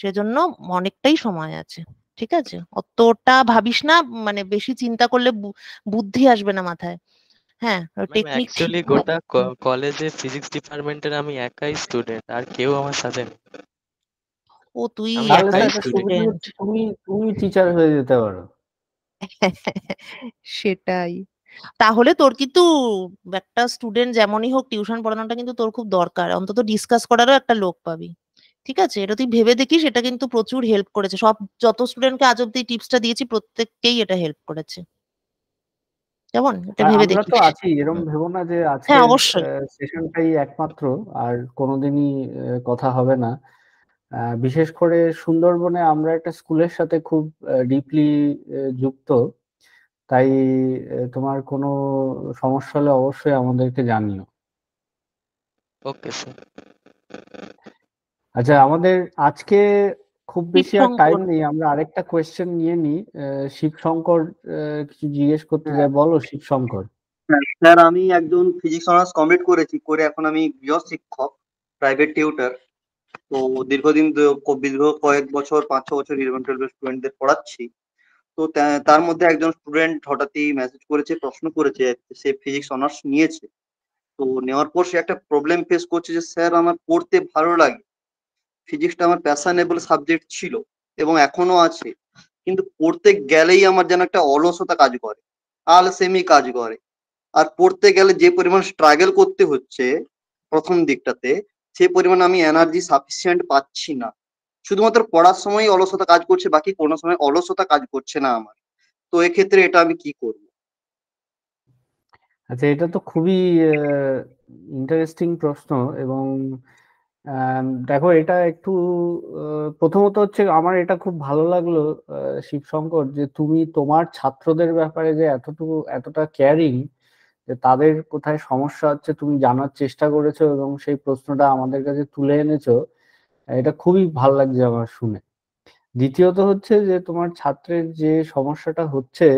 সেজন্য অনেকটাই সময় আছে। ঠিক আছে, অতটা ভাবিস না, মানে বেশি চিন্তা করলে বুদ্ধি আসবে না মাথায়। হ্যাঁ, ম্যাম টেকনিক ঠিক অ্যাকচুয়ালি গোটা কলেজে ফিজিক্স ডিপার্টমেন্টের আমি একাই স্টুডেন্ট, আর কেউ আমার সাথে নেই। ও, তুই আমি তাহলে তো একাই একাই একটা স্টুডেন্ট। সুবিধা স্টুডেন্ট? হচ্ছে, তুমি টিচার হয়ে যেতে পারো। সেটাই। তাহলে তোর কিন্তু একটা স্টুডেন্ট যেমনই হোক, টিউশন পড়ানোটা কিন্তু তোর খুব দরকার, অন্তত ডিসকাস করারও একটা লোক পাবি। ঠিক আছে, এটা তুই ভেবে দেখিস, এটা কিন্তু প্রচুর হেল্প করেছে। সব যত স্টুডেন্টকে আজ অব্দি টিপসটা দিয়েছি, প্রত্যেককেই এটা হেল্প করেছে। কেমন, এটা আর ভেবে আমরা তো দেখিস। আছি, এরকম হুম। ভেবো না যে হ্যাঁ, আজকের অবশ্যই। সেশনটাই একমাত্র, আর কোনোদিনই কথা হবে না। বিশেষ করে সুন্দরবনে আমরা একটা স্কুলের সাথে খুব ডিপলি যুক্ত, তাই তোমার কোনো সমস্যা হলে অবশ্যই আমাদেরকে জানিও। Okay sir. আচ্ছা, আমাদের আজকে খুব বেশি আর টাইম শিবশঙ্কর। নেই, আমরা আরেকটা কোয়েশ্চেন নিয়ে নিই। শিবশঙ্কর কিছু জিজ্ঞেস করতে হ্যাঁ চাই, বলো শিবশঙ্কর। হ্যাঁ, স্যার আমি একজন ফিজিক্স অনার্স কমপ্লিট করেছি, করে এখন আমি গৃহ শিক্ষক, প্রাইভেট টিউটর। তো দীর্ঘ কয়েক বছর, 5-6 বছর 11-12 স্টুডেন্টদের পড়াচ্ছি। তো তার মধ্যে একজন স্টুডেন্ট হঠাৎই মেসেজ করেছে, প্রশ্ন করেছে, সে ফিজিক্স অনার্স নিয়েছে। তো নেওয়ার পর সে একটা প্রবলেম ফেস করছে যে স্যার আমার পড়তে ভালো লাগে, ফিজিক্সটা আমার প্যাশনেবল সাবজেক্ট ছিল এবং এখনো আছে, কিন্তু পড়তে গেলেই আমার যেন একটা অলসতা কাজ করে, আলসেমি কাজ করে। আর পড়তে গেলে যে পরিমাণ স্ট্রাগল করতে হচ্ছে প্রথম দিকটাতে, সে পরিমাণ আমি এনার্জি সাফিসিয়েন্ট পাচ্ছি না। শুধুমাত্র পড়ার সময় অলসতা কাজ করছে, বাকি কোনো সময় অলসতা কাজ করছে না আমার। তো এক্ষেত্রে এটা আমি কি করব? আচ্ছা, এটা তো খুবই ইন্টারেস্টিং প্রশ্ন। এবং দেখো, এটা একটু প্রথমত হচ্ছে, আমার এটা খুব ভালো লাগলো শিবশঙ্কর, যে তুমি তোমার ছাত্রদের ব্যাপারে যে এতটা কেয়ারিং, যে তাদের কোথায় সমস্যা হচ্ছে তুমি জানার চেষ্টা করেছো এবং সেই প্রশ্নটা আমাদের কাছে তুলে এনেছো। এটা খুবই ভালো লাগছে আমার শুনে। দ্বিতীয়ত হচ্ছে যে তোমার ছাত্রের যে সমস্যাটা হচ্ছে,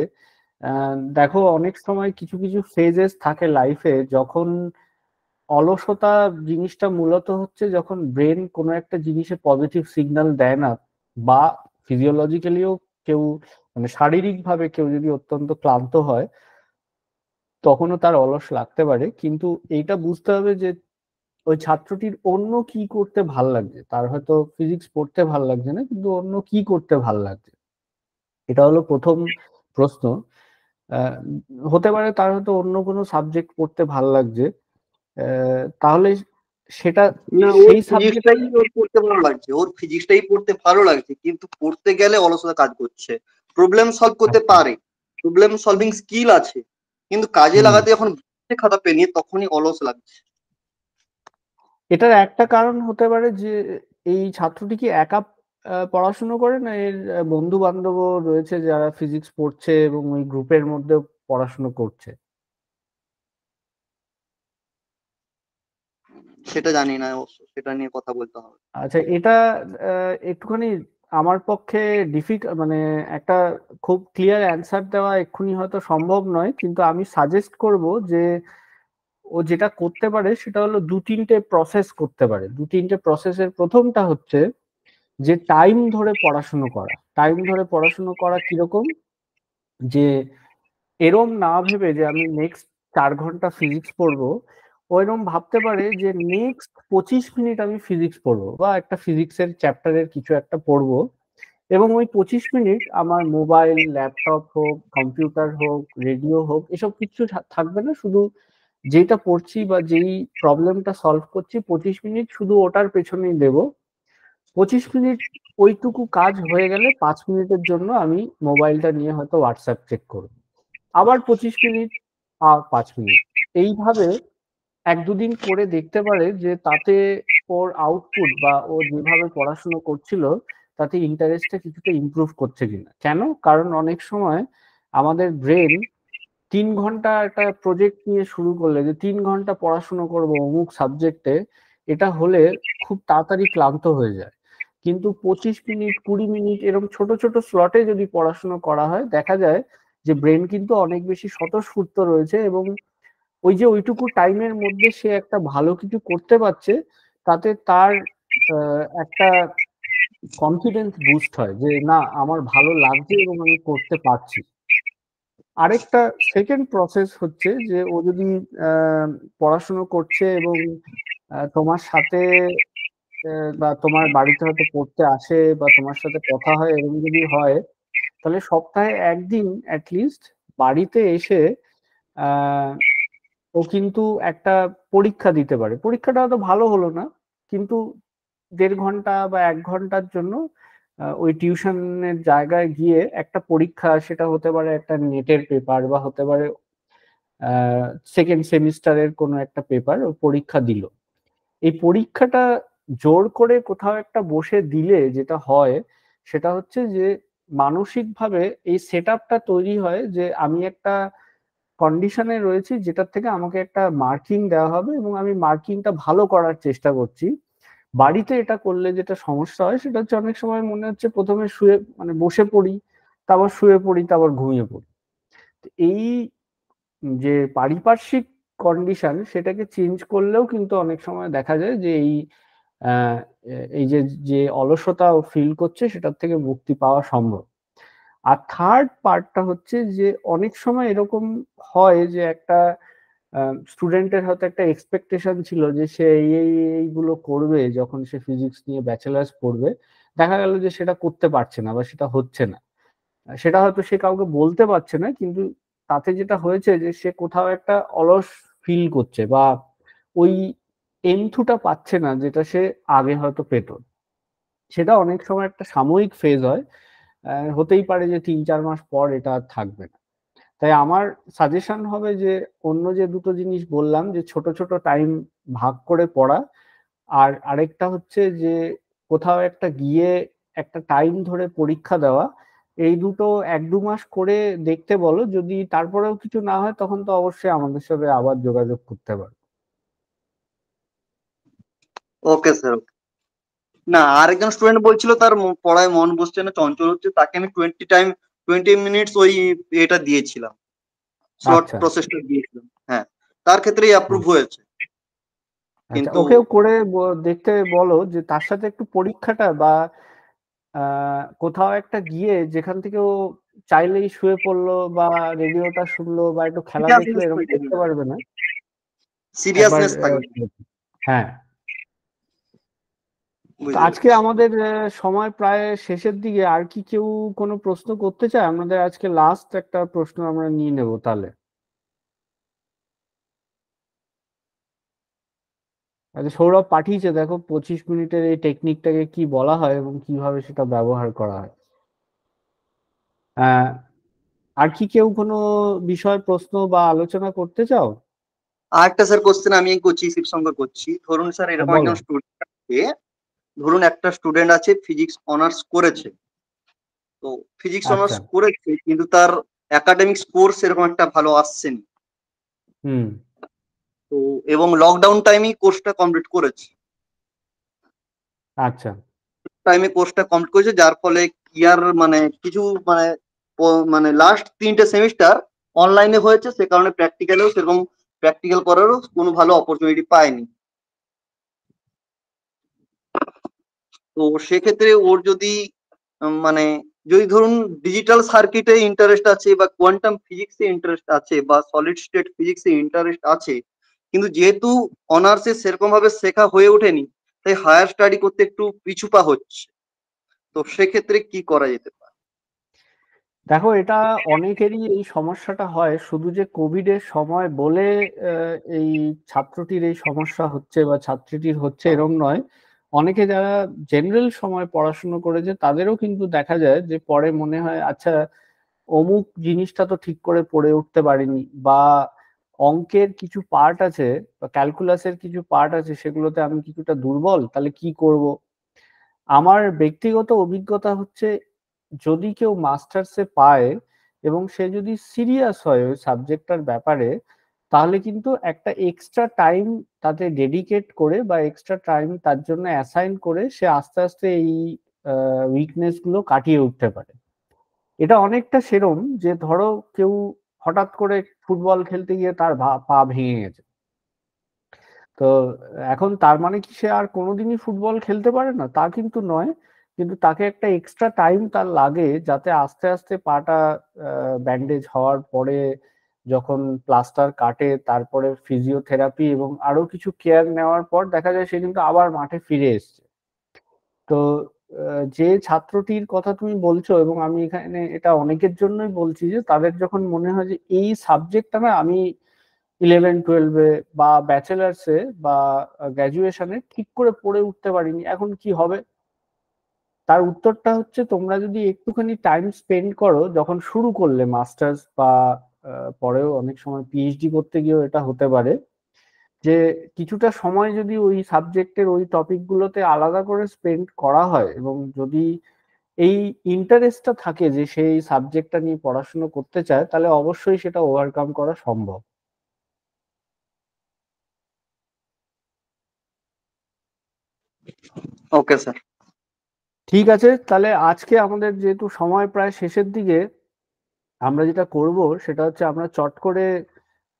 দেখো অনেক সময় কিছু কিছু ফেজেস থাকে লাইফে, যখন অলসতা জিনিসটা মূলত হচ্ছে যখন ব্রেন কোনো একটা জিনিসে পজিটিভ সিগন্যাল দেয় না, বা ফিজিওলজিক্যালিও কেউ, মানে শারীরিক ভাবে কেউ যদি অত্যন্ত ক্লান্ত হয়, তখনও তার অলস লাগতে পারে। কিন্তু এইটা বুঝতে হবে যে ওই ছাত্রটির অন্য কি করতে ভাল লাগছে, তার হয়তো ফিজিক্স পড়তে ভাল লাগছে না, কিন্তু অন্য কি করতে ভাল লাগছে, এটা হলো প্রথম প্রশ্ন। আহ, হতে পারে তার হয়তো অন্য কোনো সাবজেক্ট পড়তে ভাল লাগছে, তাহলে সেটা, না, সেই সাবজেক্ট। ওর ফিজিক্সটাই পড়তে ভালো লাগছে, কিন্তু পড়তে গেলে অলসতা কাজ করছে। প্রবলেম সলভ করতে আচ্ছা। পারে, প্রবলেম সলভিং স্কিল আছে, কিন্তু কাজে হুম। লাগাতে যখন খাতা পেয়ে নিয়ে তখনই অলস লাগছে। এটার একটা কারণ হতে পারে যে এই ছাত্রটি কি একা পড়াশুনো করে, না এর বন্ধু বান্ধবও রয়েছে যারা ফিজিক্স পড়ছে এবং ওই গ্রুপের মধ্যে পড়াশুনো করছে? সেটা জানি না অবশ্য, সেটা নিয়ে কথা বলতে হবে। আচ্ছা, এটা একটুখানি আমার পক্ষে মানে একটা খুব ক্লিয়ার অ্যান্সার দেওয়া এক্ষুনি হয়তো সম্ভব নয়, কিন্তু আমি সাজেস্ট করব যে ও যেটা করতে পারে সেটা হলো 2-3টে প্রসেস করতে পারে। 2-3টে প্রসেসের প্রথমটা হচ্ছে যে টাইম ধরে পড়াশুনো করা। টাইম ধরে পড়াশুনো করা কিরকম, যে এরম না ভেবে যে আমি নেক্সট 4 ঘন্টা ফিজিক্স পড়বো, ও এরম ভাবতে পারে যে নেক্সট 25 মিনিট আমি ফিজিক্স পড়বো, বা একটা ফিজিক্সের চ্যাপ্টারের কিছু একটা পড়বো, এবং ওই 25 মিনিট আমার মোবাইল, ল্যাপটপ হোক, কম্পিউটার হোক, রেডিও হোক, এসব কিছু থাকবে না। শুধু যেটা পড়ছি বা যেই প্রবলেমটা সলভ করছি 25 মিনিট শুধু ওটার পেছনেই দেব। 25 মিনিট ওইটুকু কাজ হয়ে গেলে 5 মিনিটের জন্য আমি মোবাইলটা নিয়ে হয়তো হোয়াটসঅ্যাপ চেক করব, আবার 25 মিনিট আর 5 মিনিট, এইভাবে 1-2 দিন করে দেখতে পারে যে তাতে ওর আউটপুট বা ও যেভাবে পড়াশুনো করছিল তাতে ইন্টারেস্টটা কিছুটা ইমপ্রুভ করছে কিনা। কেন? কারণ অনেক সময় আমাদের ব্রেন 3 ঘন্টা একটা প্রজেক্ট নিয়ে শুরু করলে যে 3 ঘন্টা পড়াশুনো করব অমুক সাবজেক্টে, এটা হলে খুব তাড়াতাড়ি ক্লান্ত হয়ে যায়। কিন্তু 25 মিনিট 20 মিনিট এরকম ছোট ছোট স্লটে যদি পড়াশুনো করা হয়, দেখা যায় যে ব্রেন কিন্তু অনেক বেশি স্বতঃস্ফূর্ত রয়েছে এবং ওই যে ওইটুকু টাইমের মধ্যে সে একটা ভালো কিছু করতে পারছে, তাতে তার একটা কনফিডেন্স বুস্ট হয় যে না আমার ভালো লাগছে এবং আমি করতে পারছি। আরেকটা সেকেন্ড প্রসেস হচ্ছে যে ও যদি পড়াশুনো করছে এবং তোমার সাথে বা তোমার বাড়িতে হয়তো পড়তে আসে বা তোমার সাথে কথা হয়, এরকম যদি হয় তাহলে সপ্তাহে একদিন অ্যাটলিস্ট বাড়িতে এসে ও কিন্তু একটা পরীক্ষা দিতে পারে। পরীক্ষাটা হয়তো ভালো হলো না, কিন্তু 1.5 ঘন্টা বা 1 ঘন্টার জন্য ওই টিউশনের জায়গায় গিয়ে একটা পরীক্ষা, সেটা হতে পারে একটা নেটের পেপার বা হতে পারে সেকেন্ড সেমিস্টারের কোনো একটা পেপার, ও পরীক্ষা দিল। এই পরীক্ষাটা জোর করে কোথাও একটা বসে দিলে যেটা হয় সেটা হচ্ছে যে মানসিকভাবে এই সেট আপটা তৈরি হয় যে আমি একটা কন্ডিশনে রয়েছি যেটার থেকে আমাকে একটা মার্কিং দেওয়া হবে এবং আমি মার্কিংটা ভালো করার চেষ্টা করছি। বাড়িতে এটা করলে যেটা সমস্যা হয় সেটা হচ্ছে অনেক সময় মনে হচ্ছে প্রথমে শুয়ে মানে বসে পড়ি, তারপর শুয়ে পড়ি, তারপর ঘুমিয়ে পড়ি। এই যে পারিপার্শ্বিক কন্ডিশন সেটাকে চেঞ্জ করলেও কিন্তু অনেক সময় দেখা যায় যে এই যে যে অলসতা ফিল করছে সেটার থেকে মুক্তি পাওয়া সম্ভব। আর থার্ড পার্টটা হচ্ছে যে অনেক সময় এরকম হয় যে একটা স্টুডেন্টের হয়তো একটা এক্সপেকটেশন ছিল যে সে এইগুলো করবে যখন সে ফিজিক্স নিয়ে ব্যাচেলার্স পড়বে, দেখা গেল যে সেটা করতে পারছে না বা সেটা হচ্ছে না। সেটা হয়তো সে কাউকে বলতে পারছে না, কিন্তু তাতে যেটা হয়েছে যে সে কোথাও একটা অলস ফিল করছে বা ওই এন্থুটা পাচ্ছে না যেটা সে আগে হয়তো পেত। সেটা অনেক সময় একটা সাময়িক ফেজ হয়, হতেই পারে যে 3-4 মাস পর এটা আর থাকবে না। তাই আমার সাজেশন হবে যে অন্য যে দুটো জিনিস বললাম যে ছোট ছোট টাইম ভাগ করে পড়া, আর আরেকটা হচ্ছে যে কোথাও একটা গিয়ে একটা টাইম ধরে পরীক্ষা দেওয়া, এই দুটো 1-2 মাস করে দেখতে বলো। যদি তারপরেও কিছু না হয় তখন তো অবশ্যই আমাদের সাথে আবার যোগাযোগ করতে পারো। Okay sir. না, আরেকজন স্টুডেন্ট বলছিল তার পড়ায় মন বসছে না, চঞ্চল হচ্ছে, তাকে আমি 20 মিনিটস ওই এটা দিয়েছিলাম, স্লট আচ্ছা প্রসেসটা দিয়েছিলাম। হ্যাঁ, তার ক্ষেত্রেই অ্যাপ্রুভ হয়েছে। আচ্ছা, কিন্তু ওকেও করে দেখতে বলো যে তার সাথে একটু পরীক্ষাটা বা কোথাও একটা গিয়ে যেখান থেকে ও চাইলেই শুয়ে পড়লো বা রেডিওটা শুনলো বা একটু খেলা দেখলো, এরকম করতে পারবে না। একবার সিরিয়াসনেস থাকবে। হ্যাঁ। তো বুঝতে আজকে পেরেছি। আমাদের সময় প্রায় শেষের দিকে। আর কি কেউ কোনো প্রশ্ন করতে চায়? আমাদের আজকে লাস্ট একটা প্রশ্ন আমরা নিয়ে নেব তাহলে। আচ্ছা, সৌরভ পাঠিয়েছে, দেখো 25 মিনিটের এই টেকনিকটাকে কি বলা হয় এবং কিভাবে সেটা ব্যবহার করা হয়। আর কি কেউ কোনো বিষয় প্রশ্ন বা আলোচনা করতে চাও? আরেকটা স্যার কোশ্চেন আমি করছি, শিবশঙ্কর করছি। ধরুন স্যার হ্যাঁ, এরকম বলো। একজন স্টুডেন্ট আছে, ধরুন একটা স্টুডেন্ট আছে ফিজিক্স অনার্স করেছে, তো ফিজিক্স আচ্ছা। অনার্স করেছে কিন্তু তার একাডেমিক স্কোর সেরকম একটা ভালো আসছেনি। হুম। তো এবং লকডাউন টাইমেই কোর্সটা কমপ্লিট করেছে, আচ্ছা। টাইমে কোর্সটা কমপ্লিট করেছে, যার ফলে ইয়ার মানে কিছু মানে মানে লাস্ট 3টে সেমিস্টার অনলাইনে হয়েছে, সে কারণে প্র্যাকটিক্যালেও সেরকম প্র্যাকটিক্যাল করারও কোনো ভালো অপরচুনিটি পায়নি। তো সেক্ষেত্রে ওর যদি মানে যদি ধরুন ডিজিটাল সার্কিটে ইন্টারেস্ট আছে বা কোয়ান্টাম ফিজিক্সে ইন্টারেস্ট আছে বা সলিড স্টেট ফিজিক্সে ইন্টারেস্ট আছে, কিন্তু যেহেতু অনার্সে সেরকম ভাবে শেখা হয়ে ওঠেনি, তাই হায়ার স্টাডি করতে একটু পিছুপা হচ্ছে। তো সেক্ষেত্রে কি করা যেতে পারে? দেখো, এটা অনেকেরই এই সমস্যাটা হয়, শুধু যে কোভিড এর সময় বলে এই ছাত্রটির এই সমস্যা হচ্ছে বা ছাত্রীটির হচ্ছে এরকম নয়। অনেকে যারা জেনারেল সময় পড়াশুনো করেছে তাদেরও কিন্তু দেখা যায় যে পরে মনে হয় আচ্ছা অমুক জিনিসটা তো ঠিক করে পড়ে উঠতে পারিনি, বা অঙ্কের কিছু পার্ট আছে বা ক্যালকুলাসের কিছু পার্ট আছে সেগুলোতে আমি কিছুটা দুর্বল, তাহলে কি করব। আমার ব্যক্তিগত অভিজ্ঞতা হচ্ছে যদি কেউ মাস্টার্সে পায় এবং সে যদি সিরিয়াস হয় ওই সাবজেক্টটার ব্যাপারে, তাহলে কিন্তু একটা এক্সট্রা টাইম তাতে ডেডিকেট করে বা এক্সট্রা টাইম তার জন্য অ্যাসাইন করে সে আস্তে আস্তে এই উইকনেস গুলো কাটিয়ে উঠতে পারে। এটা অনেকটা সেরম যে ধরো কেউ হঠাৎ করে ফুটবল খেলতে গিয়ে তার পা ভেঙে গেছে, তো এখন তার মানে কি সে আর কোনোদিনই ফুটবল খেলতে পারে না? তা কিন্তু নয়, কিন্তু তাকে একটা এক্সট্রা টাইম তার লাগে যাতে আস্তে আস্তে পাটা ব্যান্ডেজ হওয়ার পরে যখন প্লাস্টার কাটে তারপরে ফিজিওথেরাপি এবং আরো কিছু কেয়ার নেওয়ার পর দেখা যায় সে কিন্তু আবার মাঠে ফিরে এসছে। তো যে ছাত্রটির কথা তুমি বলছো, এবং আমি এখানে এটা অনেকের জন্যই বলছি, যে তাদের যখন মনে হয় যে এই সাবজেক্টটা না আমি 11-12-এ বা ব্যাচেলার্সে বা গ্র্যাজুয়েশনে ঠিক করে পড়ে উঠতে পারিনি, এখন কি হবে? তার উত্তরটা হচ্ছে তোমরা যদি একটুখানি টাইম স্পেন্ড করো যখন শুরু করলে মাস্টার্স বা পরেও অনেক সময় পিএইচডি করতে গিয়েও এটা হতে পারে, যে কিছুটা সময় যদি ওই সাবজেক্টের ওই টপিক গুলোতে আলাদা করে স্পেন্ড করা হয় এবং যদি এই ইন্টারেস্টটা থাকে যে সেই সাবজেক্টটা নিয়ে পড়াশোনা করতে চায়, তাহলে অবশ্যই সেটা ওভারকাম করা সম্ভব। Okay sir. ঠিক আছে, তাহলে আজকে আমাদের যেহেতু সময় প্রায় শেষের দিকে, আমরা যেটা করব সেটা হচ্ছে আমরা চট করে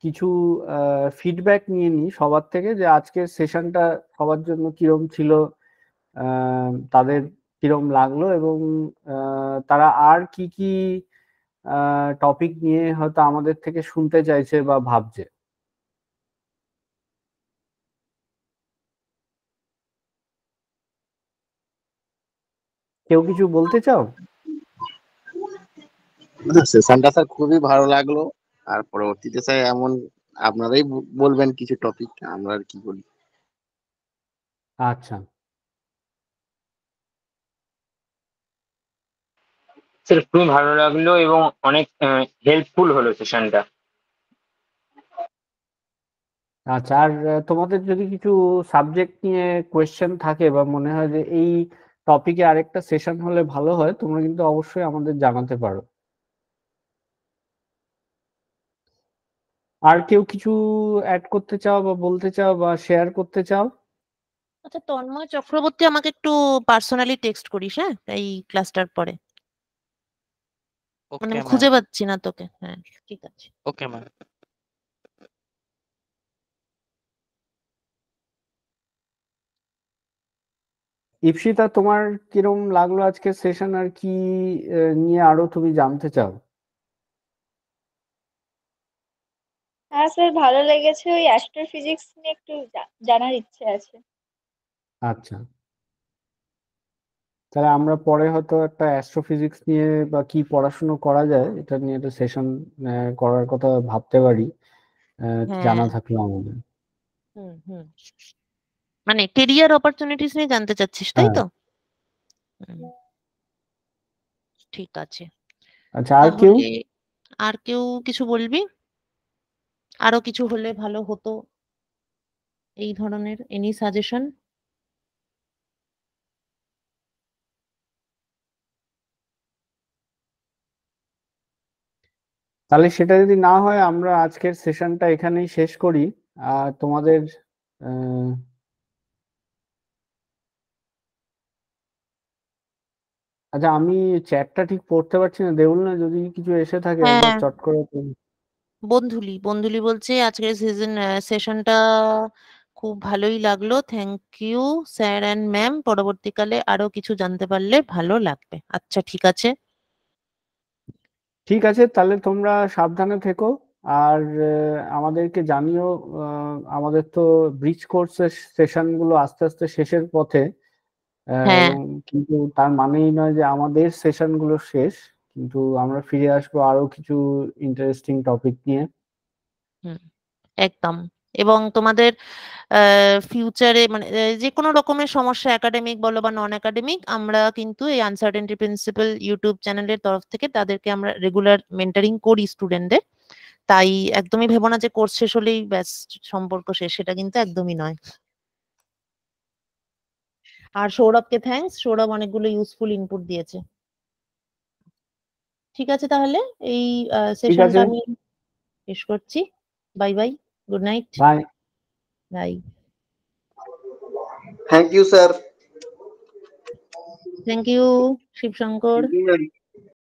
কিছু ফিডব্যাক নিয়ে নিই সবার থেকে, যে আজকের সেশনটা সবার জন্য কিরম ছিল, তাদের কিরম লাগলো, এবং তারা আর কি কি টপিক নিয়ে হয়তো আমাদের থেকে শুনতে চাইছে বা ভাবছে। কেউ কিছু বলতে চাও? সেশনটা স্যার খুবই ভালো লাগলো। আর পরবর্তীতে স্যার এমন আপনারাই বলবেন কিছু টপিক, আমরা আর কি বলি। আচ্ছা, স্যার খুবই ভালো লাগলো এবং অনেক হেল্পফুল হলো সেশনটা। আচ্ছা। আর তোমাদের যদি কিছু সাবজেক্ট নিয়ে কোয়েশ্চেন থাকে বা মনে হয় যে এই টপিকে আরেকটা সেশন হলে ভালো হয়, তোমরা কিন্তু অবশ্যই আমাদের জানাতে পারো। আর কেউ কিছু অ্যাড করতে চাও বা বলতে চাও বা শেয়ার করতে চাও? আচ্ছা, তন্ময় চক্রবর্তী, আমাকে একটু পার্সোনালি টেক্সট করিস, হ্যাঁ, এই ক্লাসটার পরে। মানে ওকে আমি ম্যাম। খুঁজে পাচ্ছি না তোকে। হ্যাঁ, ঠিক আছে। Okay ma'am. ইপসিতা, তোমার কিরম লাগলো আজকের সেশন, আর কি নিয়ে আরো তুমি জানতে চাও? হ্যাঁ স্যার, ভালো লেগেছে। ওই অ্যাস্ট্রোফিজিক্স নিয়ে একটু জানার ইচ্ছে আছে। আচ্ছা, তাহলে আমরা পরে হয়তো একটা অ্যাস্ট্রোফিজিক্স নিয়ে বা কি পড়াশোনা করা যায় এটা নিয়ে একটা সেশন করার কথা ভাবতে পারি, হ্যাঁ। জানা থাকলো আমাদের। হুম হুম। মানে কেরিয়ার অপরচুনিটিস নিয়ে জানতে চাচ্ছিস, তাই হ্যাঁ, তো? হুম, ঠিক আছে। আচ্ছা। আর কেউ? তাহলে আর কেউ কিছু বলবি? আরো কিছু হলে ভালো হতো, এই ধরনের এনি সাজেশন? তাহলে সেটা যদি না হয় আমরা আজকের সেশনটা এখানেই শেষ করি। আর তোমাদের আহ, আচ্ছা, আমি চ্যাটটা ঠিক পড়তে পারছি না, দেউল না, যদি কিছু এসে থাকে একবার হ্যাঁ, চট করে বন্ধুলি বন্ধুলি বলছে আজকের সেশনটা খুব ভালোই লাগলো, thank you sir and ma'am, পরবর্তীকালে আরো কিছু জানতে পারলে ভালো লাগবে। আচ্ছা, ঠিক আছে। ঠিক আছে, তাহলে তোমরা সাবধানে থেকো। আর আমাদেরকে জানিও, আমাদের তো ব্রিজ কোর্সের সেশন গুলো আস্তে আস্তে শেষের পথে, হ্যাঁ। এবং কিন্তু তার মানেই নয় যে আমাদের সেশন গুলো শেষ, কিন্তু আমরা ফিরে আসবো আরো কিছু ইন্টারেস্টিং টপিক নিয়ে। একদম। এবং তোমাদের ফিউচারে মানে যে কোনো রকমের সমস্যা একাডেমিক বলো বা নন একাডেমিক, আমরা কিন্তু এই আনসার্টেনটি প্রিন্সিপাল ইউটিউব চ্যানেলের তরফ থেকে তাদেরকে আমরা রেগুলার মেন্টারিং করি স্টুডেন্টদের। তাই একদমই ভেবো না যে কোর্স শেষ হলেই ব্যাস সম্পর্ক শেষ, সেটা কিন্তু একদমই নয়। আর সৌরভকে থ্যাঙ্কস, সৌরভ অনেকগুলো ইউজফুল ইনপুট দিয়েছে। ঠিক আছে, তাহলে এই ঠিক আছে, সেশনটা আমি শেষ করছি। Bye bye, good night, bye. Bye. Thank you sir. Thank you Shibshankar. Thank you, ma'am.